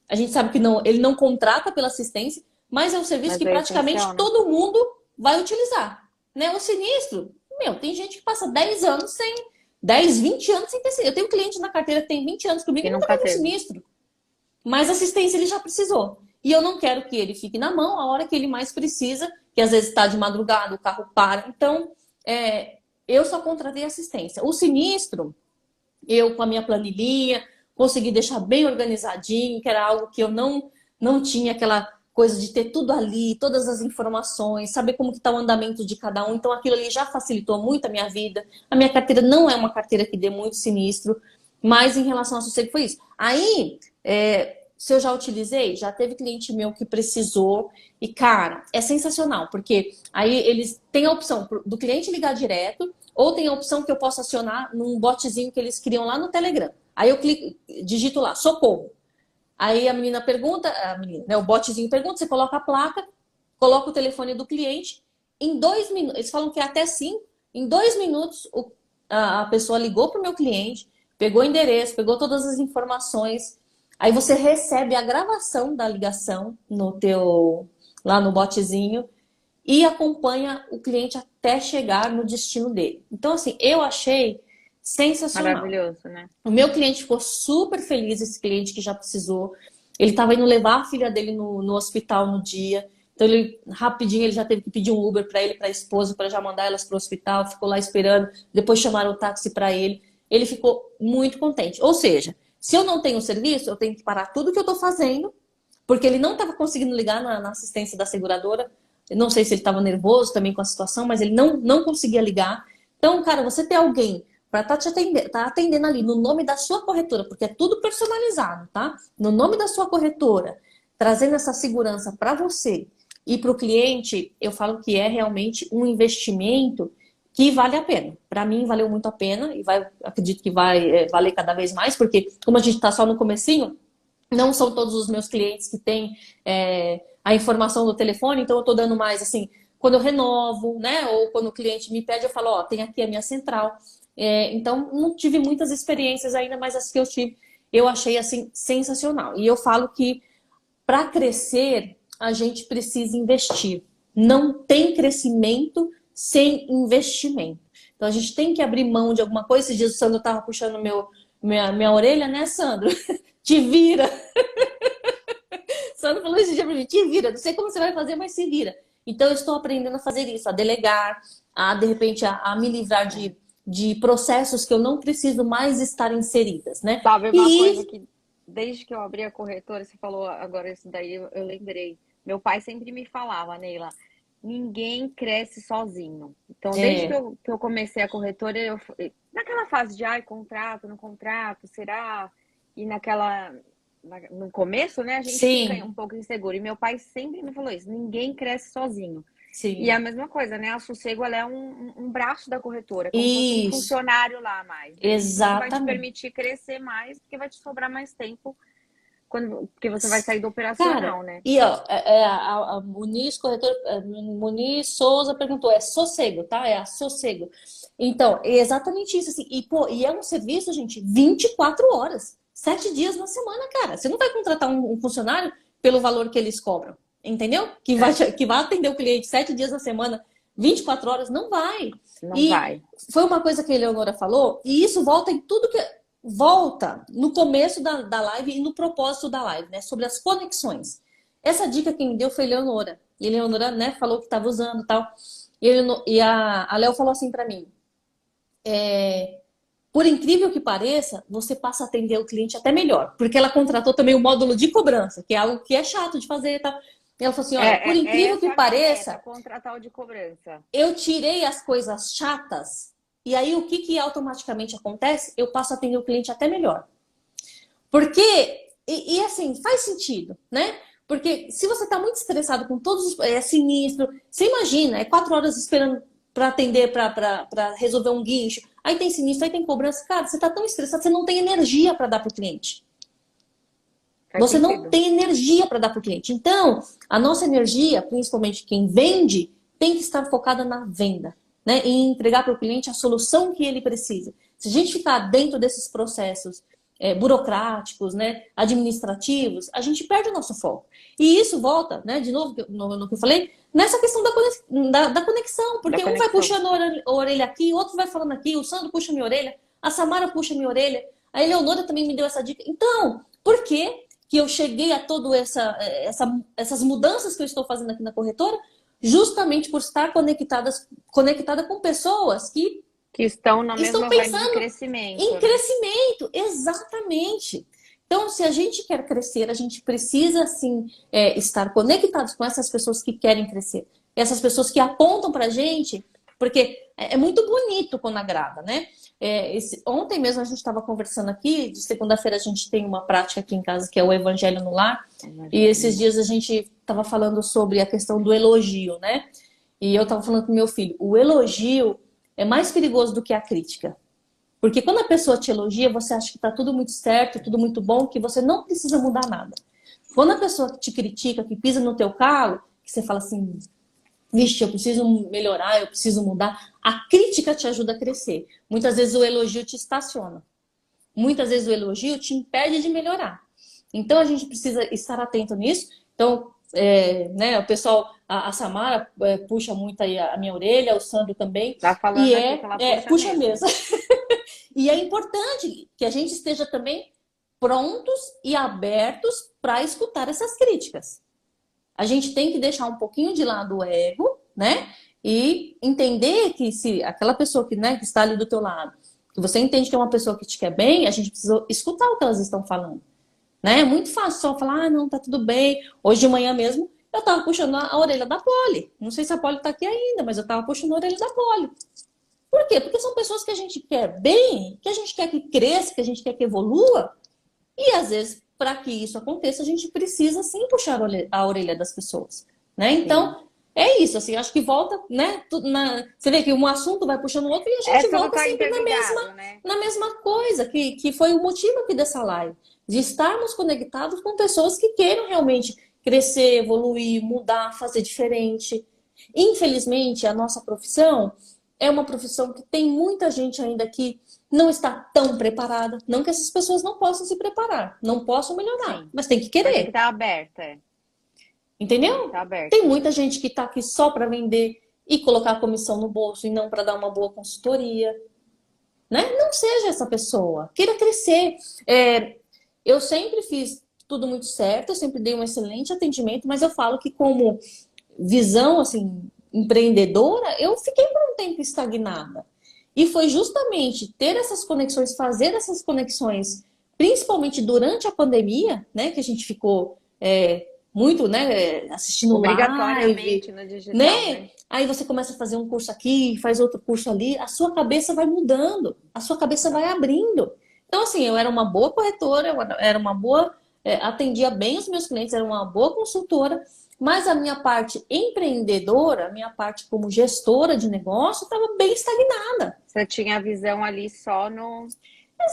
Speaker 1: A gente sabe que não, ele não contrata pela assistência, mas é um serviço
Speaker 2: Mas
Speaker 1: que
Speaker 2: é
Speaker 1: praticamente
Speaker 2: essencial, né?
Speaker 1: todo mundo vai utilizar, né? O sinistro, meu, tem gente que passa 10 anos sem 10, 20 anos sem ter sinistro. Eu tenho um cliente na carteira que tem 20 anos comigo
Speaker 2: E
Speaker 1: e nunca
Speaker 2: nunca
Speaker 1: teve um
Speaker 2: teve.
Speaker 1: sinistro. Mas assistência ele já precisou. E eu não quero que ele fique na mão a hora que ele mais precisa, que às vezes está de madrugada, o carro para. Então, eu só contratei assistência. O sinistro, eu com a minha planilhinha, consegui deixar bem organizadinho, que era algo que eu não tinha aquela coisa de ter tudo ali, todas as informações, saber como que está o andamento de cada um. Então aquilo ali já facilitou muito a minha vida. A minha carteira não é uma carteira que dê muito sinistro, mas em relação ao sossego foi isso. Aí, se eu já utilizei, já teve cliente meu que precisou e, cara, é sensacional, porque aí eles têm a opção do cliente ligar direto ou tem a opção que eu posso acionar num botzinho que eles criam lá no Telegram. Aí eu clico, digito lá, socorro. Aí a menina pergunta, né, o botzinho pergunta, você coloca a placa, coloca o telefone do cliente. Em 2 minutos, eles falam que é até 5, em 2 minutos a pessoa ligou para o meu cliente, pegou o endereço, pegou todas as informações. Aí você recebe a gravação da ligação lá no botzinho e acompanha o cliente até chegar no destino dele. Então, assim, eu achei sensacional.
Speaker 2: Maravilhoso, né?
Speaker 1: O meu cliente ficou super feliz, esse cliente que já precisou. Ele estava indo levar a filha dele no hospital no dia. Então, ele rapidinho ele já teve que pedir um Uber para ele, para a esposa, para já mandar elas para o hospital. Ficou lá esperando. Depois chamaram o táxi para ele. Ele ficou muito contente. Ou seja, se eu não tenho serviço, eu tenho que parar tudo que eu estou fazendo, porque ele não estava conseguindo ligar na assistência da seguradora. Eu não sei se ele estava nervoso também com a situação, mas ele não conseguia ligar. Então, cara, você ter alguém para tá atendendo ali no nome da sua corretora, porque é tudo personalizado, tá? No nome da sua corretora, trazendo essa segurança para você e para o cliente, eu falo que é realmente um investimento que vale a pena. Para mim, valeu muito a pena e acredito que vai valer cada vez mais, porque como a gente está só no comecinho, não são todos os meus clientes que têm a informação do telefone, então eu estou dando mais assim, quando eu renovo, né? Ou quando o cliente me pede, eu falo, ó, tem aqui a minha central. Então, não tive muitas experiências ainda, mas as que eu tive, eu achei assim sensacional. E eu falo que para crescer, a gente precisa investir. Não tem crescimento sem investimento. Então, a gente tem que abrir mão de alguma coisa. Esses dias o Sandro estava puxando minha orelha, né, Sandro? Te vira. Sandro falou esse dia pra mim, te vira. Não sei como você vai fazer, mas se vira. Então, eu estou aprendendo a fazer isso, a delegar, de repente, a me livrar de processos que eu não preciso mais estar inseridas, né?
Speaker 2: Sabe uma coisa
Speaker 1: E
Speaker 2: que, desde que eu abri a corretora, você falou agora isso daí, eu lembrei. Meu pai sempre me falava, Neila, ninguém cresce sozinho. Então, desde que
Speaker 1: é,
Speaker 2: eu comecei a corretora, naquela fase de, ai, contrato, não contrato, será? E no começo, né, a gente fica
Speaker 1: sim,
Speaker 2: um pouco inseguro. E meu pai sempre me falou isso, ninguém cresce sozinho. E é a
Speaker 1: sim,
Speaker 2: mesma coisa, né? A Sossego, ela é um braço da corretora, como se fosse um
Speaker 1: isso,
Speaker 2: funcionário lá a mais, né? Isso que vai te
Speaker 1: exatamente.
Speaker 2: permitir crescer mais, porque vai te sobrar mais tempo porque você vai sair do
Speaker 1: Cara,
Speaker 2: operacional, né?
Speaker 1: e ó, a Muniz, corretor, Muniz Souza perguntou, é sossego, tá? É a sossego. Então, é exatamente isso, assim. E, pô, e é um serviço, gente, 24 horas, 7 dias na semana, cara. Você não vai contratar um funcionário pelo valor que eles cobram, entendeu?
Speaker 2: É,
Speaker 1: Que vai atender o cliente 7 dias na semana, 24 horas, não vai.
Speaker 2: não
Speaker 1: E
Speaker 2: vai.
Speaker 1: foi uma coisa que a Eleonora falou, e isso volta em tudo que volta no começo da live e no propósito da live, né? Sobre as conexões. Essa dica quem me deu foi a Eleonora. E a Eleonora, né, falou que estava usando e tal. E a Léo falou assim para mim: por incrível que pareça, você passa a atender o cliente até melhor. Porque ela contratou também o módulo de cobrança, que é algo que é chato de fazer e tal. E ela falou assim, olha, por incrível
Speaker 2: Essa
Speaker 1: que
Speaker 2: é a minha meta,
Speaker 1: pareça,
Speaker 2: contratar o de cobrança.
Speaker 1: eu tirei as coisas chatas, e aí o que que automaticamente acontece? Eu passo a atender o cliente até melhor. Porque, assim, faz sentido, né? Porque se você está muito estressado com todos os. É sinistro. Você imagina, é 4 horas esperando para atender, para resolver um guincho. Aí tem sinistro, aí tem cobrança. Cara, você está tão estressado, você não tem energia para dar para o cliente.
Speaker 2: Faz
Speaker 1: Você não
Speaker 2: sentido.
Speaker 1: tem energia para dar para o cliente. Então, a nossa energia, principalmente quem vende, tem que estar focada na venda, né? Em entregar para o cliente a solução que ele precisa. Se a gente ficar dentro desses processos burocráticos, né, administrativos, a gente perde o nosso foco. E isso volta, né, de novo no que eu falei, nessa questão da conexão,
Speaker 2: Da
Speaker 1: porque um vai
Speaker 2: conexão.
Speaker 1: puxando a orelha aqui, o outro vai falando aqui, o Sandro puxa minha orelha, a Samara puxa minha orelha, a Eleonora também me deu essa dica. Então, por que eu cheguei a todas essas mudanças que eu estou fazendo aqui na corretora? Justamente por estar conectada com pessoas que
Speaker 2: Que estão na
Speaker 1: estão
Speaker 2: mesma vibe de
Speaker 1: pensando
Speaker 2: crescimento,
Speaker 1: em
Speaker 2: né?
Speaker 1: crescimento, exatamente. Então, se a gente quer crescer, a gente precisa, sim, estar conectados com essas pessoas que querem crescer. Essas pessoas que apontam para a gente, porque é muito bonito quando agrada, né? Ontem mesmo a gente estava conversando aqui, de segunda-feira a gente tem uma prática aqui em casa que é o Evangelho no Lar, e esses dias a gente estava falando sobre a questão do elogio, né? E eu estava falando com meu filho, o elogio é mais perigoso do que a crítica. Porque quando a pessoa te elogia, você acha que está tudo muito certo, tudo muito bom, que você não precisa mudar nada. Quando a pessoa te critica, que pisa no teu calo, que você fala assim, vixe, eu preciso melhorar, eu preciso mudar, a crítica te ajuda a crescer. Muitas vezes o elogio te estaciona. Muitas vezes o elogio te impede de melhorar. Então a gente precisa estar atento nisso. Então, né, o pessoal, a Samara puxa muito aí a minha orelha, o Sandro também,
Speaker 2: Tá
Speaker 1: e
Speaker 2: falando aqui que ela puxa
Speaker 1: puxa
Speaker 2: mesmo.
Speaker 1: mesmo. E é importante que a gente esteja também prontos e abertos para escutar essas críticas. A gente tem que deixar um pouquinho de lado o ego, né? E entender que se aquela pessoa que, né, que está ali do teu lado, que você entende que é uma pessoa que te quer bem, a gente precisa escutar o que elas estão falando, né? É muito fácil só falar, ah, não, tá tudo bem. Hoje de manhã mesmo, eu tava puxando a orelha da Polly. Não sei se a Polly tá aqui ainda, mas eu tava puxando a orelha da Polly. Por quê? Porque são pessoas que a gente quer bem, que a gente quer que cresça, que a gente quer que evolua. E às vezes, para que isso aconteça, a gente precisa sim puxar a orelha das pessoas, né?
Speaker 2: Sim.
Speaker 1: Então, é isso, assim, acho que volta, né? Você vê que um assunto vai puxando o outro e a gente
Speaker 2: Tudo
Speaker 1: volta
Speaker 2: tá
Speaker 1: sempre
Speaker 2: interligado, né?
Speaker 1: na mesma coisa, que foi o motivo aqui dessa live, de estarmos conectados com pessoas que queiram realmente crescer, evoluir, mudar, fazer diferente. Infelizmente, a nossa profissão é uma profissão que tem muita gente ainda que não está tão preparada. Não que essas pessoas não possam se preparar, não possam melhorar,
Speaker 2: Sim.
Speaker 1: mas tem que
Speaker 2: Mas tem que
Speaker 1: querer,
Speaker 2: estar aberta, é. Tem que estar
Speaker 1: entendeu? Tem
Speaker 2: aberta.
Speaker 1: muita gente que está aqui só para vender e colocar a comissão no bolso e não para dar uma boa consultoria, né? Não seja essa pessoa, queira crescer. Eu sempre fiz tudo muito certo, eu sempre dei um excelente atendimento, mas eu falo que como visão assim empreendedora, eu fiquei por um tempo estagnada. E foi justamente ter essas conexões, fazer essas conexões, principalmente durante a pandemia, né, que a gente ficou muito, né, assistindo live,
Speaker 2: Obrigatoriamente no digital,
Speaker 1: né?
Speaker 2: né?
Speaker 1: Aí você começa a fazer um curso aqui, faz outro curso ali, a sua cabeça vai mudando, a sua cabeça vai
Speaker 2: Vai.
Speaker 1: abrindo. Então, assim, eu era uma boa corretora, eu era uma boa, atendia bem os meus clientes, era uma boa consultora, mas a minha parte empreendedora, a minha parte como gestora de negócio, estava bem estagnada.
Speaker 2: Você tinha a visão ali só no.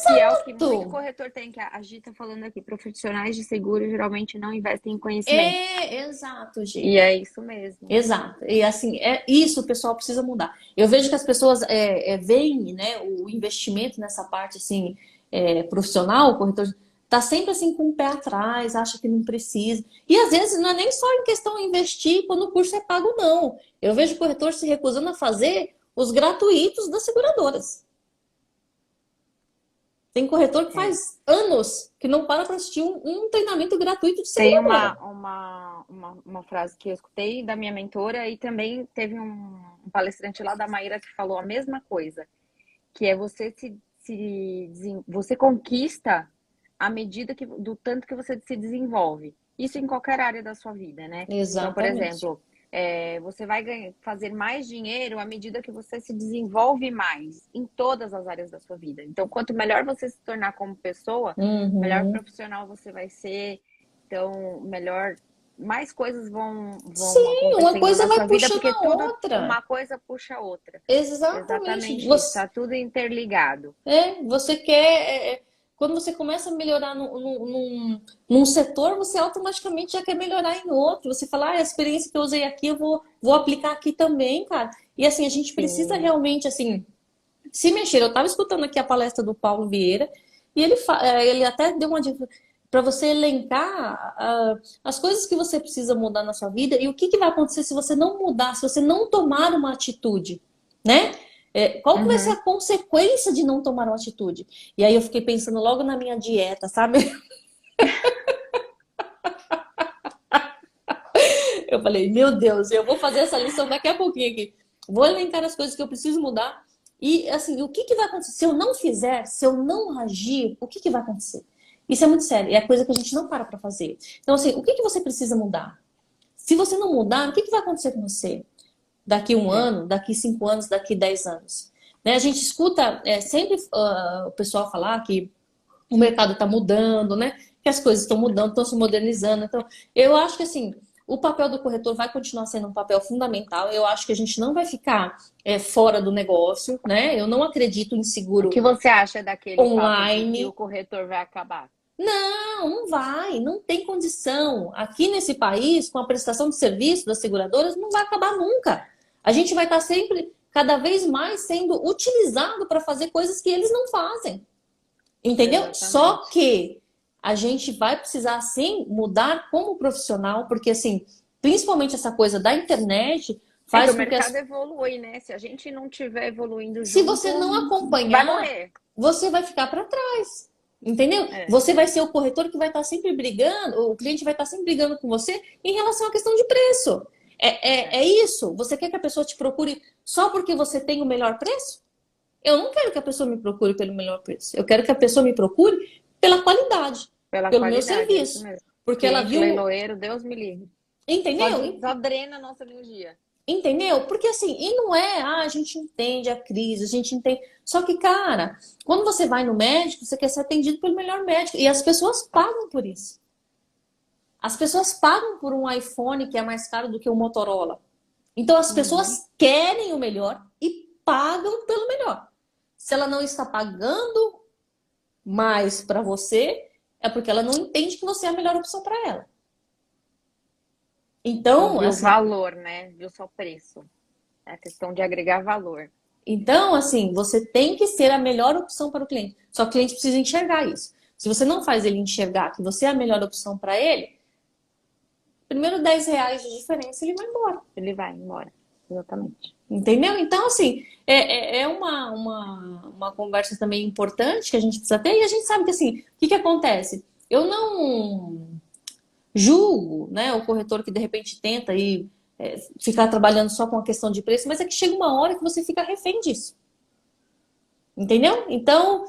Speaker 2: Que é o que muito corretor tem, que a Gi tá falando aqui. Profissionais de seguro geralmente não investem em conhecimento.
Speaker 1: Exato,
Speaker 2: E
Speaker 1: Gi.
Speaker 2: é isso mesmo.
Speaker 1: Exato. E assim, isso o pessoal precisa mudar. Eu vejo que as pessoas veem, né, o investimento nessa parte assim, profissional, o corretor tá sempre assim com o pé atrás, acha que não precisa. E às vezes não é nem só em questão de investir quando o curso é pago, não. Eu vejo o corretor se recusando a fazer os gratuitos das seguradoras. Tem corretor que
Speaker 2: É.
Speaker 1: faz anos que não para assistir um treinamento gratuito de
Speaker 2: Tem
Speaker 1: seguradora.
Speaker 2: uma frase que eu escutei da minha mentora e também teve um palestrante lá da Maíra que falou a mesma coisa, que é você conquista à medida do tanto que você se desenvolve. Isso em qualquer área da sua vida, né? Então, por
Speaker 1: Exatamente.
Speaker 2: exemplo, você vai fazer mais dinheiro à medida que você se desenvolve mais em todas as áreas da sua vida. Então, quanto melhor você se tornar como pessoa, melhor
Speaker 1: Uhum.
Speaker 2: profissional você vai ser. Então, melhor, mais coisas vão
Speaker 1: Sim, uma
Speaker 2: acontecendo
Speaker 1: coisa
Speaker 2: na
Speaker 1: vai
Speaker 2: sua vida,
Speaker 1: puxando
Speaker 2: porque
Speaker 1: a
Speaker 2: tudo,
Speaker 1: outra.
Speaker 2: uma coisa puxa a outra.
Speaker 1: Exatamente.
Speaker 2: Exatamente isso, está tudo interligado.
Speaker 1: Você quer. Quando você começa a melhorar num setor, você automaticamente já quer melhorar em outro. Você fala, a experiência que eu usei aqui, vou aplicar aqui também, cara. E assim, a gente precisa
Speaker 2: Sim.
Speaker 1: realmente, assim, se mexer. Eu estava escutando aqui a palestra do Paulo Vieira e ele até deu uma dica para você elencar as coisas que você precisa mudar na sua vida e o que vai acontecer se você não mudar, se você não tomar uma atitude, né? Qual que vai ser
Speaker 2: Uhum.
Speaker 1: a consequência de não tomar uma atitude? E aí eu fiquei pensando logo na minha dieta, sabe? Eu falei, meu Deus, eu vou fazer essa lição daqui a pouquinho aqui. Vou elencar as coisas que eu preciso mudar. E assim, o que vai acontecer? Se eu não fizer, se eu não agir, o que vai acontecer? Isso é muito sério, é coisa que a gente não para fazer. Então, assim, o que você precisa mudar? Se você não mudar, o que vai acontecer com você? Daqui um
Speaker 2: É.
Speaker 1: ano, daqui 5 anos, daqui 10 anos. Né? A gente escuta sempre o pessoal falar que o mercado está mudando, né? Que as coisas estão mudando, estão se modernizando. Então, eu acho que assim, o papel do corretor vai continuar sendo um papel fundamental. Eu acho que a gente não vai ficar fora do negócio, né? Eu não acredito em
Speaker 2: O
Speaker 1: seguro
Speaker 2: que você acha daquele papo de que o
Speaker 1: online.
Speaker 2: corretor vai acabar?
Speaker 1: Não, não vai, não tem condição. Aqui nesse país, com a prestação de serviço das seguradoras, não vai acabar nunca. A gente vai estar sempre, cada vez mais, sendo utilizado para fazer coisas que eles não fazem. Entendeu? Só
Speaker 2: Exatamente.
Speaker 1: que a gente vai precisar, sim, mudar como profissional, porque, assim, principalmente essa coisa da internet
Speaker 2: É que o
Speaker 1: faz com que
Speaker 2: mercado evolui, né? Se a gente não estiver evoluindo
Speaker 1: se você
Speaker 2: junto,
Speaker 1: não
Speaker 2: vai
Speaker 1: acompanhar,
Speaker 2: morrer.
Speaker 1: você vai ficar para trás. Entendeu?
Speaker 2: É,
Speaker 1: Você vai ser o corretor que vai estar sempre brigando, o cliente vai estar sempre brigando com você em relação à questão de preço. É
Speaker 2: é.
Speaker 1: isso? Você quer que a pessoa te procure só porque você tem o melhor preço? Eu não quero que a pessoa me procure pelo melhor preço. Eu quero que a pessoa me procure pela qualidade,
Speaker 2: Pela
Speaker 1: pelo meu
Speaker 2: qualidade, é isso
Speaker 1: serviço.
Speaker 2: mesmo.
Speaker 1: Porque ela
Speaker 2: Cliente
Speaker 1: viu.
Speaker 2: leiloeiro, Deus me livre.
Speaker 1: Entendeu?
Speaker 2: Só drena a nossa energia.
Speaker 1: Entendeu? Porque assim, e não é, a gente entende a crise, a gente entende. Só que, cara, quando você vai no médico, você quer ser atendido pelo melhor médico. E as pessoas pagam por isso. As pessoas pagam por um iPhone que é mais caro do que um Motorola. Então as
Speaker 2: Uhum.
Speaker 1: pessoas querem o melhor e pagam pelo melhor. Se ela não está pagando mais para você, é porque ela não entende que você é a melhor opção para ela.
Speaker 2: Não
Speaker 1: Então,
Speaker 2: viu
Speaker 1: assim,
Speaker 2: valor, né? Viu só preço. É a questão de agregar valor.
Speaker 1: você tem que ser a melhor opção para o cliente. Só que o cliente precisa enxergar isso. Se você não faz ele enxergar que você é a melhor opção para ele, primeiro R$ 10 de diferença ele vai embora.
Speaker 2: Ele vai embora. Exatamente.
Speaker 1: Entendeu? Então, assim, é uma conversa também importante que a gente precisa ter. E a gente sabe que, assim, o que acontece? Eu não julgo, né, o corretor que de repente tenta aí, ficar trabalhando só com a questão de preço, mas é que chega uma hora que você fica refém disso. Entendeu? Então,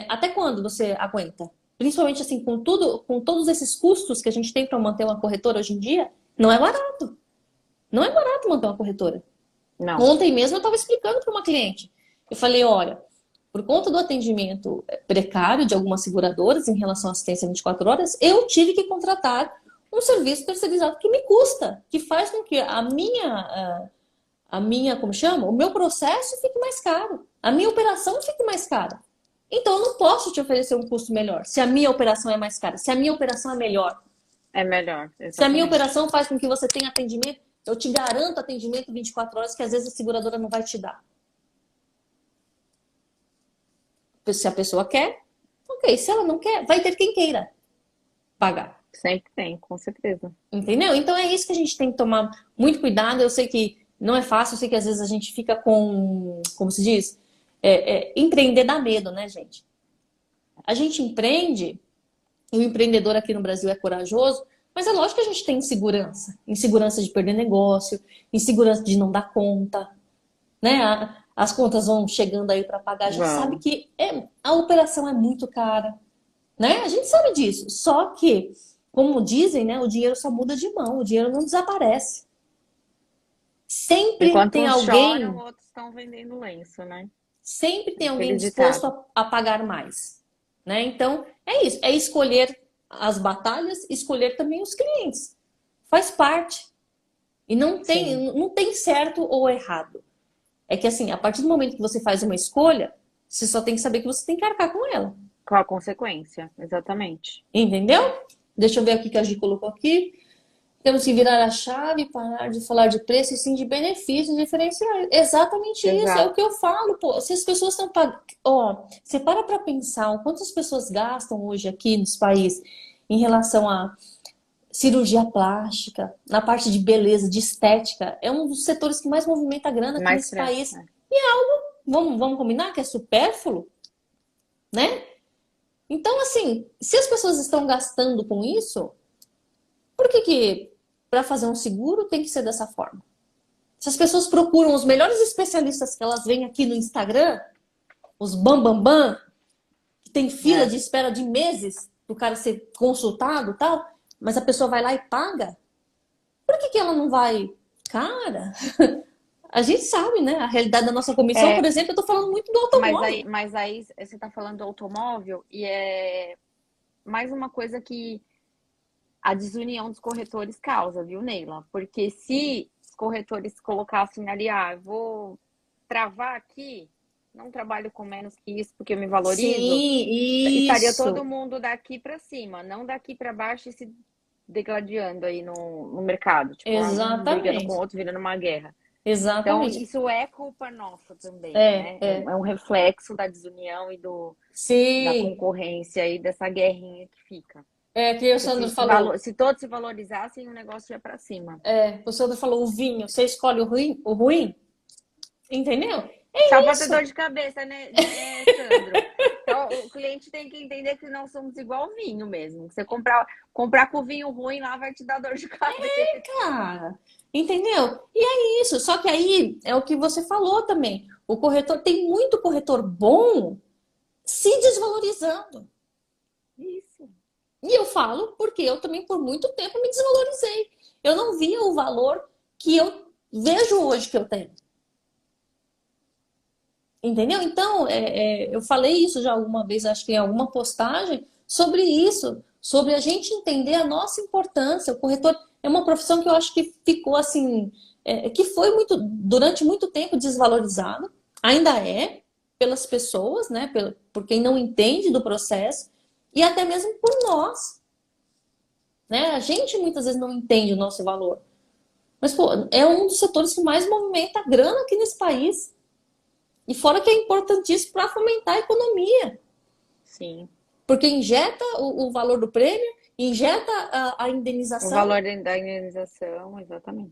Speaker 1: até quando você aguenta? Principalmente assim, com tudo, com todos esses custos que a gente tem para manter uma corretora hoje em dia, não é barato. Não é barato manter uma corretora.
Speaker 2: Não.
Speaker 1: Ontem mesmo eu estava explicando para uma cliente. Eu falei, olha, por conta do atendimento precário de algumas seguradoras em relação à assistência 24 horas, eu tive que contratar um serviço terceirizado que me custa, que faz com que a minha, como chama? O meu processo fique mais caro. A minha operação fique mais cara. Então, eu não posso te oferecer um custo melhor se a minha operação é mais cara, se a minha operação é melhor.
Speaker 2: É melhor,
Speaker 1: Se a minha
Speaker 2: exatamente.
Speaker 1: operação faz com que você tenha atendimento, eu te garanto atendimento 24 horas que às vezes a seguradora não vai te dar. Se a pessoa quer, ok. Se ela não quer, vai ter quem queira pagar.
Speaker 2: Sempre tem, com certeza.
Speaker 1: Entendeu? Então é isso que a gente tem que tomar muito cuidado. Eu sei que não é fácil, eu sei que às vezes a gente fica com, como se diz, empreender dá medo, né, gente? A gente empreende, e o empreendedor aqui no Brasil é corajoso, mas é lógico que a gente tem insegurança. Insegurança de perder negócio, insegurança de não dar conta, né? As contas vão chegando aí para pagar. A gente sabe
Speaker 2: Vão.
Speaker 1: que a operação é muito cara, né? A gente sabe disso. Só que como dizem, né? O dinheiro só muda de mão, o dinheiro não desaparece. Sempre
Speaker 2: Enquanto
Speaker 1: tem
Speaker 2: uns choram,
Speaker 1: alguém,
Speaker 2: outros estão vendendo lenço, né?
Speaker 1: sempre tem alguém
Speaker 2: Aquele
Speaker 1: disposto
Speaker 2: ditado.
Speaker 1: a pagar mais, né? Então, é isso, é escolher as batalhas, escolher também os clientes. Faz parte. E
Speaker 2: Sim,
Speaker 1: não tem certo ou errado. É que assim, a partir do momento que você faz uma escolha, você só tem que saber que você tem que arcar com ela.
Speaker 2: qual a consequência? Exatamente.
Speaker 1: Entendeu? Deixa eu ver aqui que a Gi colocou aqui. Temos que virar a chave, parar de falar de preço e sim de benefícios diferenciais. Exatamente isso, é o
Speaker 2: Exato.
Speaker 1: que eu falo, pô. Se as pessoas estão pagando. Ó, você para pensar o quanto as pessoas gastam hoje aqui nos países em relação a cirurgia plástica, na parte de beleza, de estética. É um dos setores que mais movimenta grana aqui
Speaker 2: Mais
Speaker 1: nesse
Speaker 2: cresce,
Speaker 1: país.
Speaker 2: né?
Speaker 1: Vamos combinar que é supérfluo, né? Então, assim, se as pessoas estão gastando com isso, por que para fazer um seguro tem que ser dessa forma? Se as pessoas procuram os melhores especialistas que elas veem aqui no Instagram, os bambambam, bam, bam, que tem fila
Speaker 2: É.
Speaker 1: de espera de meses para o cara ser consultado e tal, mas a pessoa vai lá e paga, por que ela não vai? Cara, a gente sabe, né? A realidade da nossa comissão, por
Speaker 2: É,
Speaker 1: exemplo, eu tô falando muito do
Speaker 2: mas
Speaker 1: automóvel.
Speaker 2: aí você está falando do automóvel e é mais uma coisa que a desunião dos corretores causa, viu, Neila? Porque se os corretores colocassem ali, ah, eu vou travar aqui, não trabalho com menos que isso porque eu me valorizo,
Speaker 1: Sim,
Speaker 2: estaria todo
Speaker 1: isso.
Speaker 2: mundo daqui para cima, não daqui para baixo e se degladiando aí no mercado, tipo, um brigando com o
Speaker 1: Exatamente.
Speaker 2: outro, virando uma guerra. Então,
Speaker 1: Exatamente.
Speaker 2: isso é culpa nossa também,
Speaker 1: É,
Speaker 2: né?
Speaker 1: é.
Speaker 2: É um reflexo da desunião e da
Speaker 1: Sim.
Speaker 2: concorrência e dessa guerrinha que fica.
Speaker 1: É que o
Speaker 2: Porque
Speaker 1: Sandro falou.
Speaker 2: se todos se valorizassem, o negócio ia para cima.
Speaker 1: O Sandro falou o vinho. Você escolhe o ruim? Entendeu?
Speaker 2: Só
Speaker 1: É
Speaker 2: para ter dor
Speaker 1: isso.
Speaker 2: de cabeça, né, Sandro? Então, o cliente tem que entender que nós somos igual vinho mesmo. Você comprar com vinho ruim lá vai te dar dor de cabeça.
Speaker 1: Cara, entendeu? E é isso. Só que aí é o que você falou também. O corretor tem muito corretor bom se desvalorizando.
Speaker 2: Isso.
Speaker 1: E eu falo porque eu também por muito tempo me desvalorizei. Eu não via o valor que eu vejo hoje que eu tenho. Entendeu? Então, eu falei isso já alguma vez, acho que em alguma postagem, sobre isso, sobre a gente entender a nossa importância. O corretor é uma profissão que eu acho que ficou assim, que foi muito, durante muito tempo desvalorizado, ainda é, pelas pessoas, né? Por quem não entende do processo, e até mesmo por nós, né? A gente muitas vezes não entende o nosso valor. Mas, pô, é um dos setores que mais movimenta grana aqui nesse país. E fora que é importantíssimo para fomentar a economia,
Speaker 2: Sim.
Speaker 1: porque injeta o valor do prêmio, injeta a
Speaker 2: O
Speaker 1: indenização.
Speaker 2: valor da indenização, exatamente.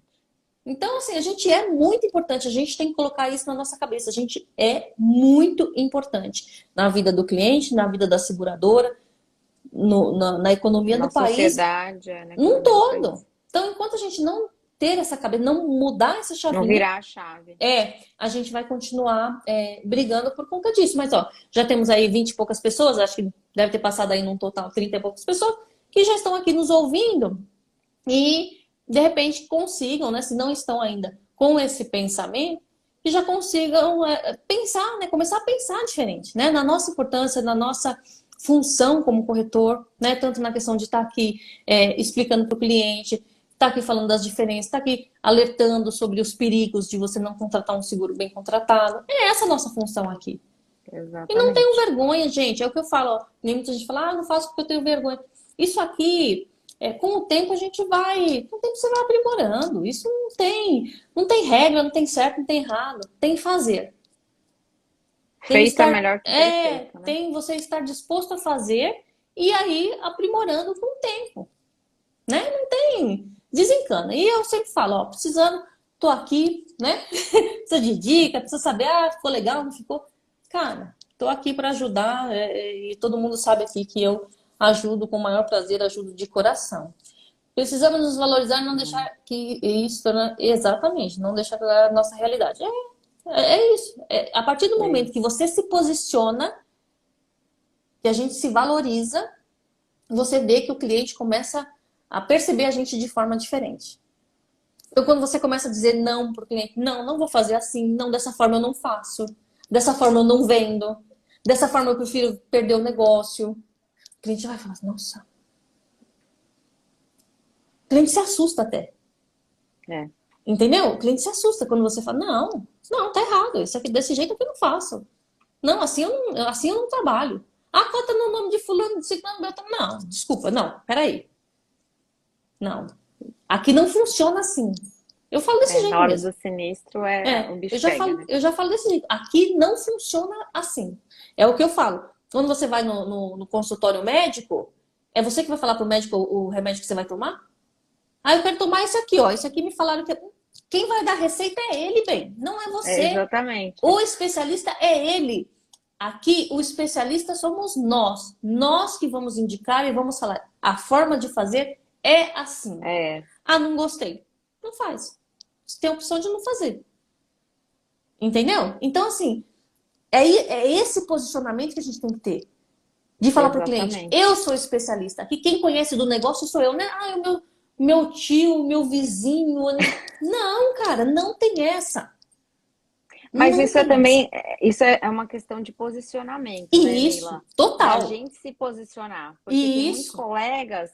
Speaker 1: Então, assim, a gente é muito importante, a gente tem que colocar isso na nossa cabeça. A gente é muito importante na vida do cliente, na vida da seguradora, na economia
Speaker 2: Na
Speaker 1: do país,
Speaker 2: sociedade, na
Speaker 1: num
Speaker 2: economia do
Speaker 1: todo.
Speaker 2: país.
Speaker 1: Então, enquanto a gente não ter essa cabeça, não mudar essa
Speaker 2: Não
Speaker 1: chavinha,
Speaker 2: virar a chave.
Speaker 1: a gente vai continuar brigando por conta disso. Mas, ó, já temos aí 20 e poucas pessoas, acho que deve ter passado aí num total 30 e poucas pessoas, que já estão aqui nos ouvindo e, de repente, consigam, né, se não estão ainda com esse pensamento, que já consigam pensar, né, começar a pensar diferente, né, na nossa importância, na nossa função como corretor, né, tanto na questão de estar aqui explicando para o cliente, estar aqui falando das diferenças, estar aqui alertando sobre os perigos de você não contratar um seguro bem contratado. É essa a nossa função aqui. E não tenho
Speaker 2: Exatamente.
Speaker 1: vergonha, gente. É o que eu falo. Ó. Nem muita gente fala, não faço porque eu tenho vergonha. Isso aqui, com o tempo a gente vai. Com o tempo você vai aprimorando. Isso não tem regra, não tem certo, não tem errado. Tem fazer. Tem
Speaker 2: Feito é
Speaker 1: estar.
Speaker 2: melhor que perfeito, né?
Speaker 1: Tem você estar disposto a fazer e aí aprimorando com o tempo. Né? Não tem. Desencana. E eu sempre falo, ó, precisando, tô aqui, né? Precisa de dica, precisa saber, ficou legal, não ficou. Cara, tô aqui para ajudar e todo mundo sabe aqui que eu ajudo com o maior prazer, ajudo de coração. Precisamos nos valorizar e não deixar que isso exatamente, não deixar a nossa realidade. É isso. A partir do
Speaker 2: É
Speaker 1: momento que
Speaker 2: isso.
Speaker 1: você se posiciona, que a gente se valoriza, você vê que o cliente começa a perceber a gente de forma diferente. Então, quando você começa a dizer não para o cliente, não, não vou fazer assim, não, dessa forma eu não faço, dessa forma eu não vendo, dessa forma eu prefiro perder o negócio, o cliente vai falar, nossa. O cliente se assusta até.
Speaker 2: É.
Speaker 1: Entendeu? O cliente se assusta quando você fala, não, não, tá errado, isso aqui, desse jeito aqui eu não faço. Não, assim eu não trabalho. Ah, conta no nome de fulano, de ciclano, meu, não, desculpa, não, peraí. Não, aqui não funciona assim. Eu falo desse
Speaker 2: Na
Speaker 1: jeito
Speaker 2: hora
Speaker 1: mesmo.
Speaker 2: do sinistro, o
Speaker 1: Eu
Speaker 2: bicho
Speaker 1: já
Speaker 2: pega,
Speaker 1: falo,
Speaker 2: né?
Speaker 1: eu já falo desse jeito. Aqui não funciona assim. É o que eu falo. Quando você vai no consultório médico, é você que vai falar pro médico o remédio que você vai tomar? Ah, eu quero tomar esse aqui, ó. Esse aqui me falaram que. Quem vai dar receita é ele, bem. Não é você.
Speaker 2: Exatamente.
Speaker 1: O especialista é ele. Aqui, o especialista somos nós. Nós que vamos indicar e vamos falar. A forma de fazer é assim.
Speaker 2: É,
Speaker 1: Ah, não gostei. Não faz. Você tem a opção de não fazer. Entendeu? Então, assim, é esse posicionamento que a gente tem que ter. De falar para o cliente,
Speaker 2: exatamente.
Speaker 1: eu sou especialista. Aqui quem conhece do negócio sou eu, né? Ah, é o meu tio, meu vizinho. Não, cara, não tem essa.
Speaker 2: Mas
Speaker 1: Não
Speaker 2: isso é
Speaker 1: tem essa.
Speaker 2: também, isso é uma questão de posicionamento, né,
Speaker 1: E isso,
Speaker 2: Neila? Da
Speaker 1: total.
Speaker 2: gente se posicionar. Porque tem
Speaker 1: E
Speaker 2: muitos
Speaker 1: isso,
Speaker 2: colegas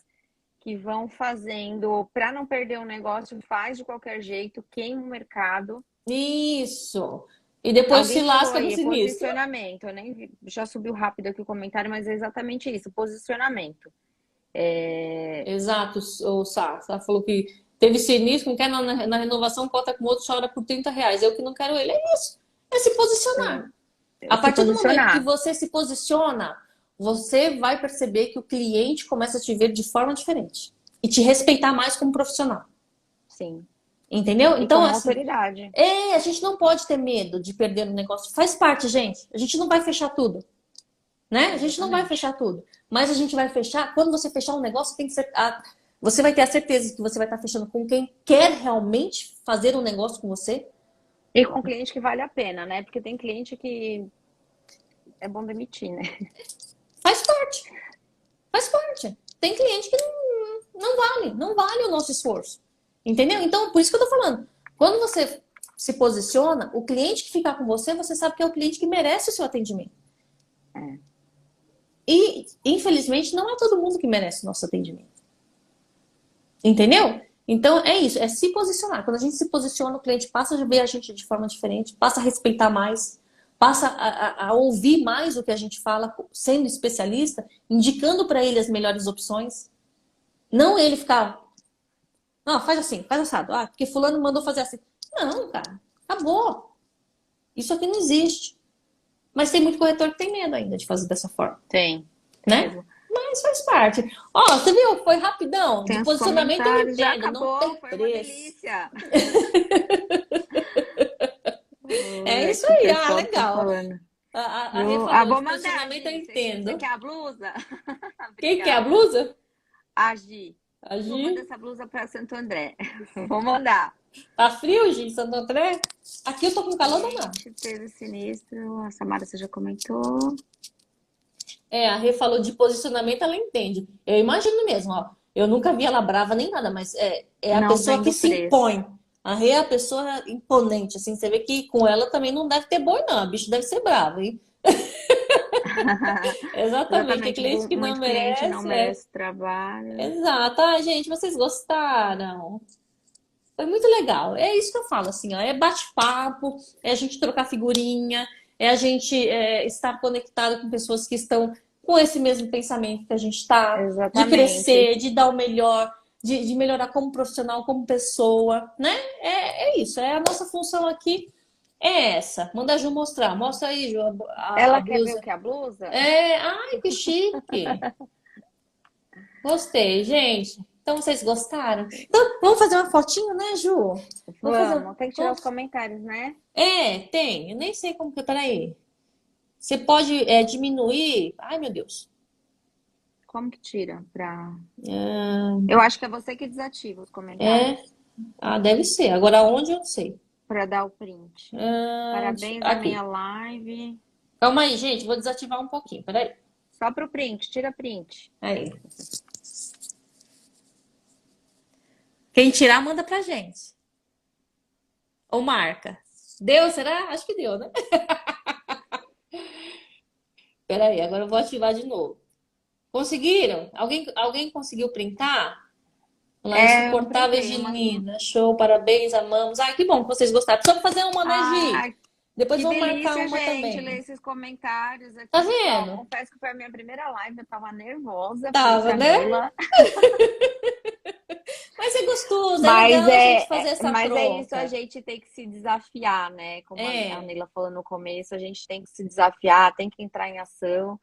Speaker 2: que vão fazendo, para não perder o negócio, faz de qualquer jeito, queima o mercado.
Speaker 1: isso. E depois se
Speaker 2: Alguém falou
Speaker 1: lasca no
Speaker 2: aí,
Speaker 1: sinistro.
Speaker 2: posicionamento. Eu nem já subiu rápido aqui o comentário, mas é exatamente isso, posicionamento. É,
Speaker 1: Exato, o Sá falou que teve sinistro, não quer na renovação, cota com outro, chora por R$ 30. Eu que não quero ele. É isso. É se posicionar. A
Speaker 2: se
Speaker 1: partir do momento que
Speaker 2: posicionar.
Speaker 1: você se posiciona, você vai perceber que o cliente começa a te ver de forma diferente e te respeitar mais como profissional.
Speaker 2: Sim.
Speaker 1: Entendeu?
Speaker 2: E
Speaker 1: Então,
Speaker 2: como
Speaker 1: assim,
Speaker 2: autoridade.
Speaker 1: a gente não pode ter medo de perder o negócio. Faz parte, gente. A gente não vai fechar tudo, né? A gente não vai
Speaker 2: Exatamente.
Speaker 1: fechar tudo. Mas a gente vai fechar. Quando você fechar um negócio, tem que ser. Você vai ter a certeza que você vai estar fechando com quem quer realmente fazer um negócio com você.
Speaker 2: E com cliente que vale a pena, né? Porque tem cliente que é bom demitir, né?
Speaker 1: Faz parte. Faz parte. Tem cliente que não vale o nosso esforço. Entendeu? Então, por isso que eu tô falando. Quando você se posiciona, o cliente que ficar com você, você sabe que é o cliente que merece o seu atendimento.
Speaker 2: É,
Speaker 1: E, infelizmente, não é todo mundo que merece o nosso atendimento. Entendeu? Então, é isso, é se posicionar. Quando a gente se posiciona, o cliente passa a ver a gente de forma diferente, passa a respeitar mais, passa a ouvir mais o que a gente fala, sendo especialista, indicando para ele as melhores opções. Não ele ficar, não, faz assim, faz assado. Ah, porque fulano mandou fazer assim. Não, cara, acabou. Isso aqui não existe. Mas tem muito corretor que tem medo ainda de fazer dessa forma,
Speaker 2: tem
Speaker 1: né?
Speaker 2: mesmo.
Speaker 1: Mas faz parte. Ó, você viu? Foi rapidão. De
Speaker 2: Tem os
Speaker 1: posicionamento eu
Speaker 2: comentários, já
Speaker 1: entendo, não
Speaker 2: acabou,
Speaker 1: tem
Speaker 2: foi uma
Speaker 1: preço.
Speaker 2: delícia.
Speaker 1: É isso
Speaker 2: Que o
Speaker 1: aí. Ah,
Speaker 2: pessoal tá
Speaker 1: legal.
Speaker 2: falando.
Speaker 1: A Rê falou,
Speaker 2: Vou
Speaker 1: de
Speaker 2: mandar,
Speaker 1: posicionamento eu
Speaker 2: Gi. Você
Speaker 1: entendo.
Speaker 2: quer a blusa?
Speaker 1: Quem quer a
Speaker 2: Obrigada.
Speaker 1: blusa?
Speaker 2: A Gi. Gi, manda
Speaker 1: Agir.
Speaker 2: essa blusa para Santo André. Vou mandar.
Speaker 1: Tá frio, gente, Santo André? Aqui eu tô com calor danado.
Speaker 2: Cliente teve sinistro. A Samara, você já comentou.
Speaker 1: A Rê falou de posicionamento, ela entende. Eu imagino mesmo, ó. Eu nunca vi ela brava nem nada, mas é a
Speaker 2: Não
Speaker 1: pessoa
Speaker 2: vendo
Speaker 1: que
Speaker 2: o
Speaker 1: se
Speaker 2: preço.
Speaker 1: impõe. A Rê é a pessoa imponente, assim. Você vê que com ela também não deve ter boi, não. A bicho deve ser bravo, hein? Exatamente. Tem
Speaker 2: Exatamente.
Speaker 1: cliente que não
Speaker 2: Muito cliente não
Speaker 1: merece.
Speaker 2: merece trabalho.
Speaker 1: Exato. Ai, gente, vocês gostaram? Foi muito legal. É isso que eu falo, assim, ó. É bate-papo, é a gente trocar figurinha, é a gente estar conectado com pessoas que estão com esse mesmo pensamento que a gente está, de
Speaker 2: Exatamente.
Speaker 1: crescer, de dar o melhor, de melhorar como profissional, como pessoa, né? É isso. É a nossa função aqui é essa. Manda a Ju mostrar. Mostra aí, Ju, a
Speaker 2: Ela quer ver o
Speaker 1: blusa.
Speaker 2: que? A blusa?
Speaker 1: Ai, que chique. Gostei, gente. Então vocês gostaram? Então, vamos fazer uma fotinho, né, Ju? Vamos fazer.
Speaker 2: Vamos, tem que tirar os comentários, né?
Speaker 1: Tem. Eu nem sei como que. Peraí. Você pode diminuir. Ai, meu Deus.
Speaker 2: Como que tira?
Speaker 1: Ah,
Speaker 2: Eu acho que é você que desativa os
Speaker 1: É.
Speaker 2: comentários
Speaker 1: Deve ser. Agora onde eu não sei.
Speaker 2: para dar o print. Parabéns na minha
Speaker 1: Aqui.
Speaker 2: live.
Speaker 1: Calma aí, gente. Vou desativar um pouquinho. Peraí.
Speaker 2: Só pro print, tira print.
Speaker 1: Aí. Quem tirar, manda pra gente. Ou marca. Deu, será? Acho que deu, né? Peraí, agora eu vou ativar de novo. Conseguiram? Alguém conseguiu printar? Lá,
Speaker 2: É, eu não
Speaker 1: insuportáveis
Speaker 2: printei,
Speaker 1: de
Speaker 2: eu
Speaker 1: Nina. Show, parabéns, amamos. Ai, que bom que vocês gostaram. Só fazer uma, né, Gi?
Speaker 2: Ai,
Speaker 1: Depois
Speaker 2: que
Speaker 1: vamos marcar
Speaker 2: delícia,
Speaker 1: uma
Speaker 2: gente, ler
Speaker 1: também.
Speaker 2: esses comentários
Speaker 1: Tá
Speaker 2: aqui, pessoal.
Speaker 1: vendo?
Speaker 2: Confesso que foi a minha primeira live, eu tava nervosa. Falei, se
Speaker 1: Tava,
Speaker 2: a
Speaker 1: né?
Speaker 2: Neila.
Speaker 1: Mas é gostoso, é
Speaker 2: Mas
Speaker 1: legal a gente
Speaker 2: é,
Speaker 1: fazer essa
Speaker 2: mas é isso, a
Speaker 1: troca.
Speaker 2: gente tem que se desafiar, né? Como a
Speaker 1: É,
Speaker 2: Neila falou no começo, a gente tem que se desafiar, tem que entrar em ação.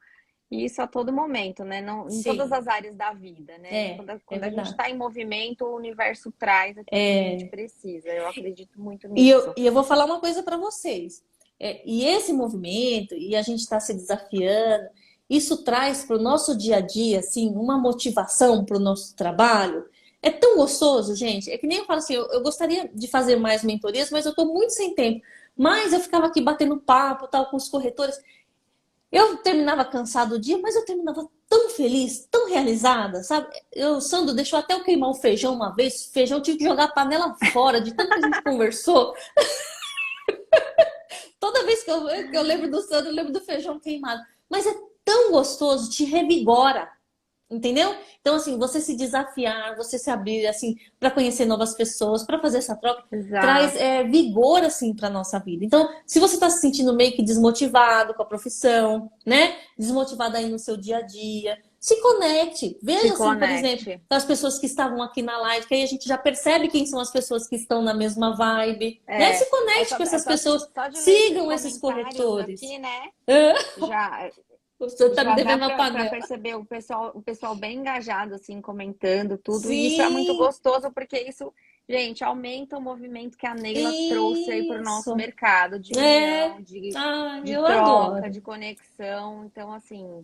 Speaker 2: E isso a todo momento, né? Não, em todas
Speaker 1: sim,
Speaker 2: as áreas da vida, né?
Speaker 1: é
Speaker 2: Quando a gente
Speaker 1: verdade.
Speaker 2: está em movimento, o universo traz aquilo que a gente
Speaker 1: É,
Speaker 2: precisa. Eu acredito muito
Speaker 1: e eu,
Speaker 2: nisso.
Speaker 1: e eu vou falar uma coisa para vocês. E esse movimento, e a gente está se desafiando, isso traz para o nosso dia a dia, assim, uma motivação para o nosso trabalho. É tão gostoso, gente. É que nem eu falo assim, eu gostaria de fazer mais mentorias, mas eu estou muito sem tempo. Mas eu ficava aqui batendo papo, tal, com os corretores. Eu terminava cansado o dia, mas eu terminava tão feliz, tão realizada, sabe? O Sandro deixou até eu queimar o feijão uma vez. Feijão eu tive que jogar a panela fora, de tanto que a gente conversou. Toda vez que eu lembro do Sandro, eu lembro do feijão queimado. Mas é tão gostoso, te revigora. Entendeu? Então, assim, você se desafiar, você se abrir, assim, para conhecer novas pessoas, para fazer essa troca, traz
Speaker 2: Exato.
Speaker 1: vigor, assim, para nossa vida. Então, se você está se sentindo meio que desmotivado com a profissão, né? Desmotivado aí no seu dia a dia, se conecte.
Speaker 2: Se
Speaker 1: Veja, assim, por exemplo,
Speaker 2: conecte.
Speaker 1: as pessoas que estavam aqui na live, que aí a gente já percebe quem são as pessoas que estão na mesma vibe, né? Se
Speaker 2: É,
Speaker 1: conecte com essas pessoas,
Speaker 2: só de ler esses
Speaker 1: sigam esses
Speaker 2: comentários
Speaker 1: corretores.
Speaker 2: aqui, né?
Speaker 1: Ah,
Speaker 2: Já,
Speaker 1: você tá me
Speaker 2: já dá
Speaker 1: devendo uma
Speaker 2: para
Speaker 1: panela.
Speaker 2: perceber o pessoal bem engajado, assim, comentando tudo. E isso é muito
Speaker 1: Sim,
Speaker 2: gostoso, porque isso, gente, aumenta o movimento que a Neila trouxe aí para o nosso
Speaker 1: isso.
Speaker 2: mercado de
Speaker 1: É.
Speaker 2: união,
Speaker 1: Ah,
Speaker 2: de
Speaker 1: eu
Speaker 2: troca,
Speaker 1: adoro.
Speaker 2: de conexão. Então, assim,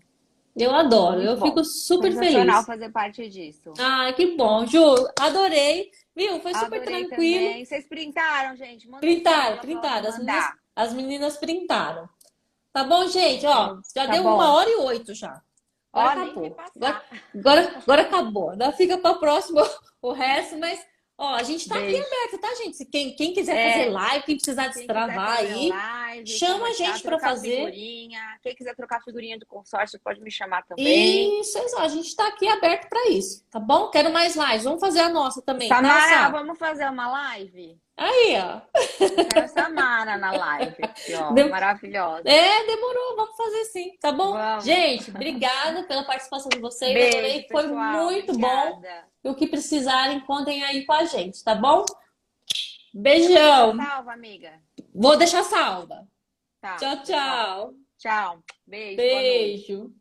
Speaker 1: Eu adoro.
Speaker 2: muito
Speaker 1: Eu fico
Speaker 2: bom.
Speaker 1: super
Speaker 2: Sensacional
Speaker 1: feliz.
Speaker 2: fazer parte disso.
Speaker 1: Ai, que bom, Ju. Adorei. Viu? Foi super
Speaker 2: Adorei
Speaker 1: tranquilo.
Speaker 2: também. Vocês printaram, gente? Manda aí para
Speaker 1: Printaram,
Speaker 2: Neila para ela me
Speaker 1: printaram.
Speaker 2: mandar.
Speaker 1: As meninas printaram. Tá bom, gente? Ó, já
Speaker 2: Tá
Speaker 1: deu uma
Speaker 2: bom.
Speaker 1: hora e 8 já. Agora
Speaker 2: Ó, nem vi
Speaker 1: acabou. Agora,
Speaker 2: passar.
Speaker 1: agora acabou. Agora fica para próxima o resto, mas ó, a gente tá aqui
Speaker 2: Beijo.
Speaker 1: aberto, tá, gente? Se quem quiser fazer
Speaker 2: É,
Speaker 1: live, quem precisar
Speaker 2: quem quiser
Speaker 1: destravar
Speaker 2: fazer
Speaker 1: aí,
Speaker 2: live,
Speaker 1: chama a
Speaker 2: conversar,
Speaker 1: gente para
Speaker 2: trocar
Speaker 1: fazer.
Speaker 2: figurinha. Quem quiser trocar figurinha do consórcio pode me chamar também.
Speaker 1: Isso, a gente está aqui aberto para isso, tá bom? Quero mais lives. Vamos fazer a nossa também, tá,
Speaker 2: Samara,
Speaker 1: Sá?
Speaker 2: vamos fazer uma live?
Speaker 1: Aí, ó.
Speaker 2: Eu quero a Samara na live aqui, ó.
Speaker 1: Dem-
Speaker 2: Maravilhosa.
Speaker 1: Demorou, vamos fazer sim, tá bom?
Speaker 2: Vamos.
Speaker 1: Gente, obrigada pela participação de vocês,
Speaker 2: Beijo,
Speaker 1: adorei, foi
Speaker 2: pessoal.
Speaker 1: muito bom.
Speaker 2: Obrigada.
Speaker 1: E o que precisarem, contem aí com a gente, tá bom?
Speaker 2: Você vai deixar
Speaker 1: Beijão.
Speaker 2: salva, amiga?
Speaker 1: Vou deixar salva.
Speaker 2: Tá,
Speaker 1: Tchau,
Speaker 2: pessoal.
Speaker 1: tchau.
Speaker 2: Tchau. Beijo, boa noite.
Speaker 1: Beijo.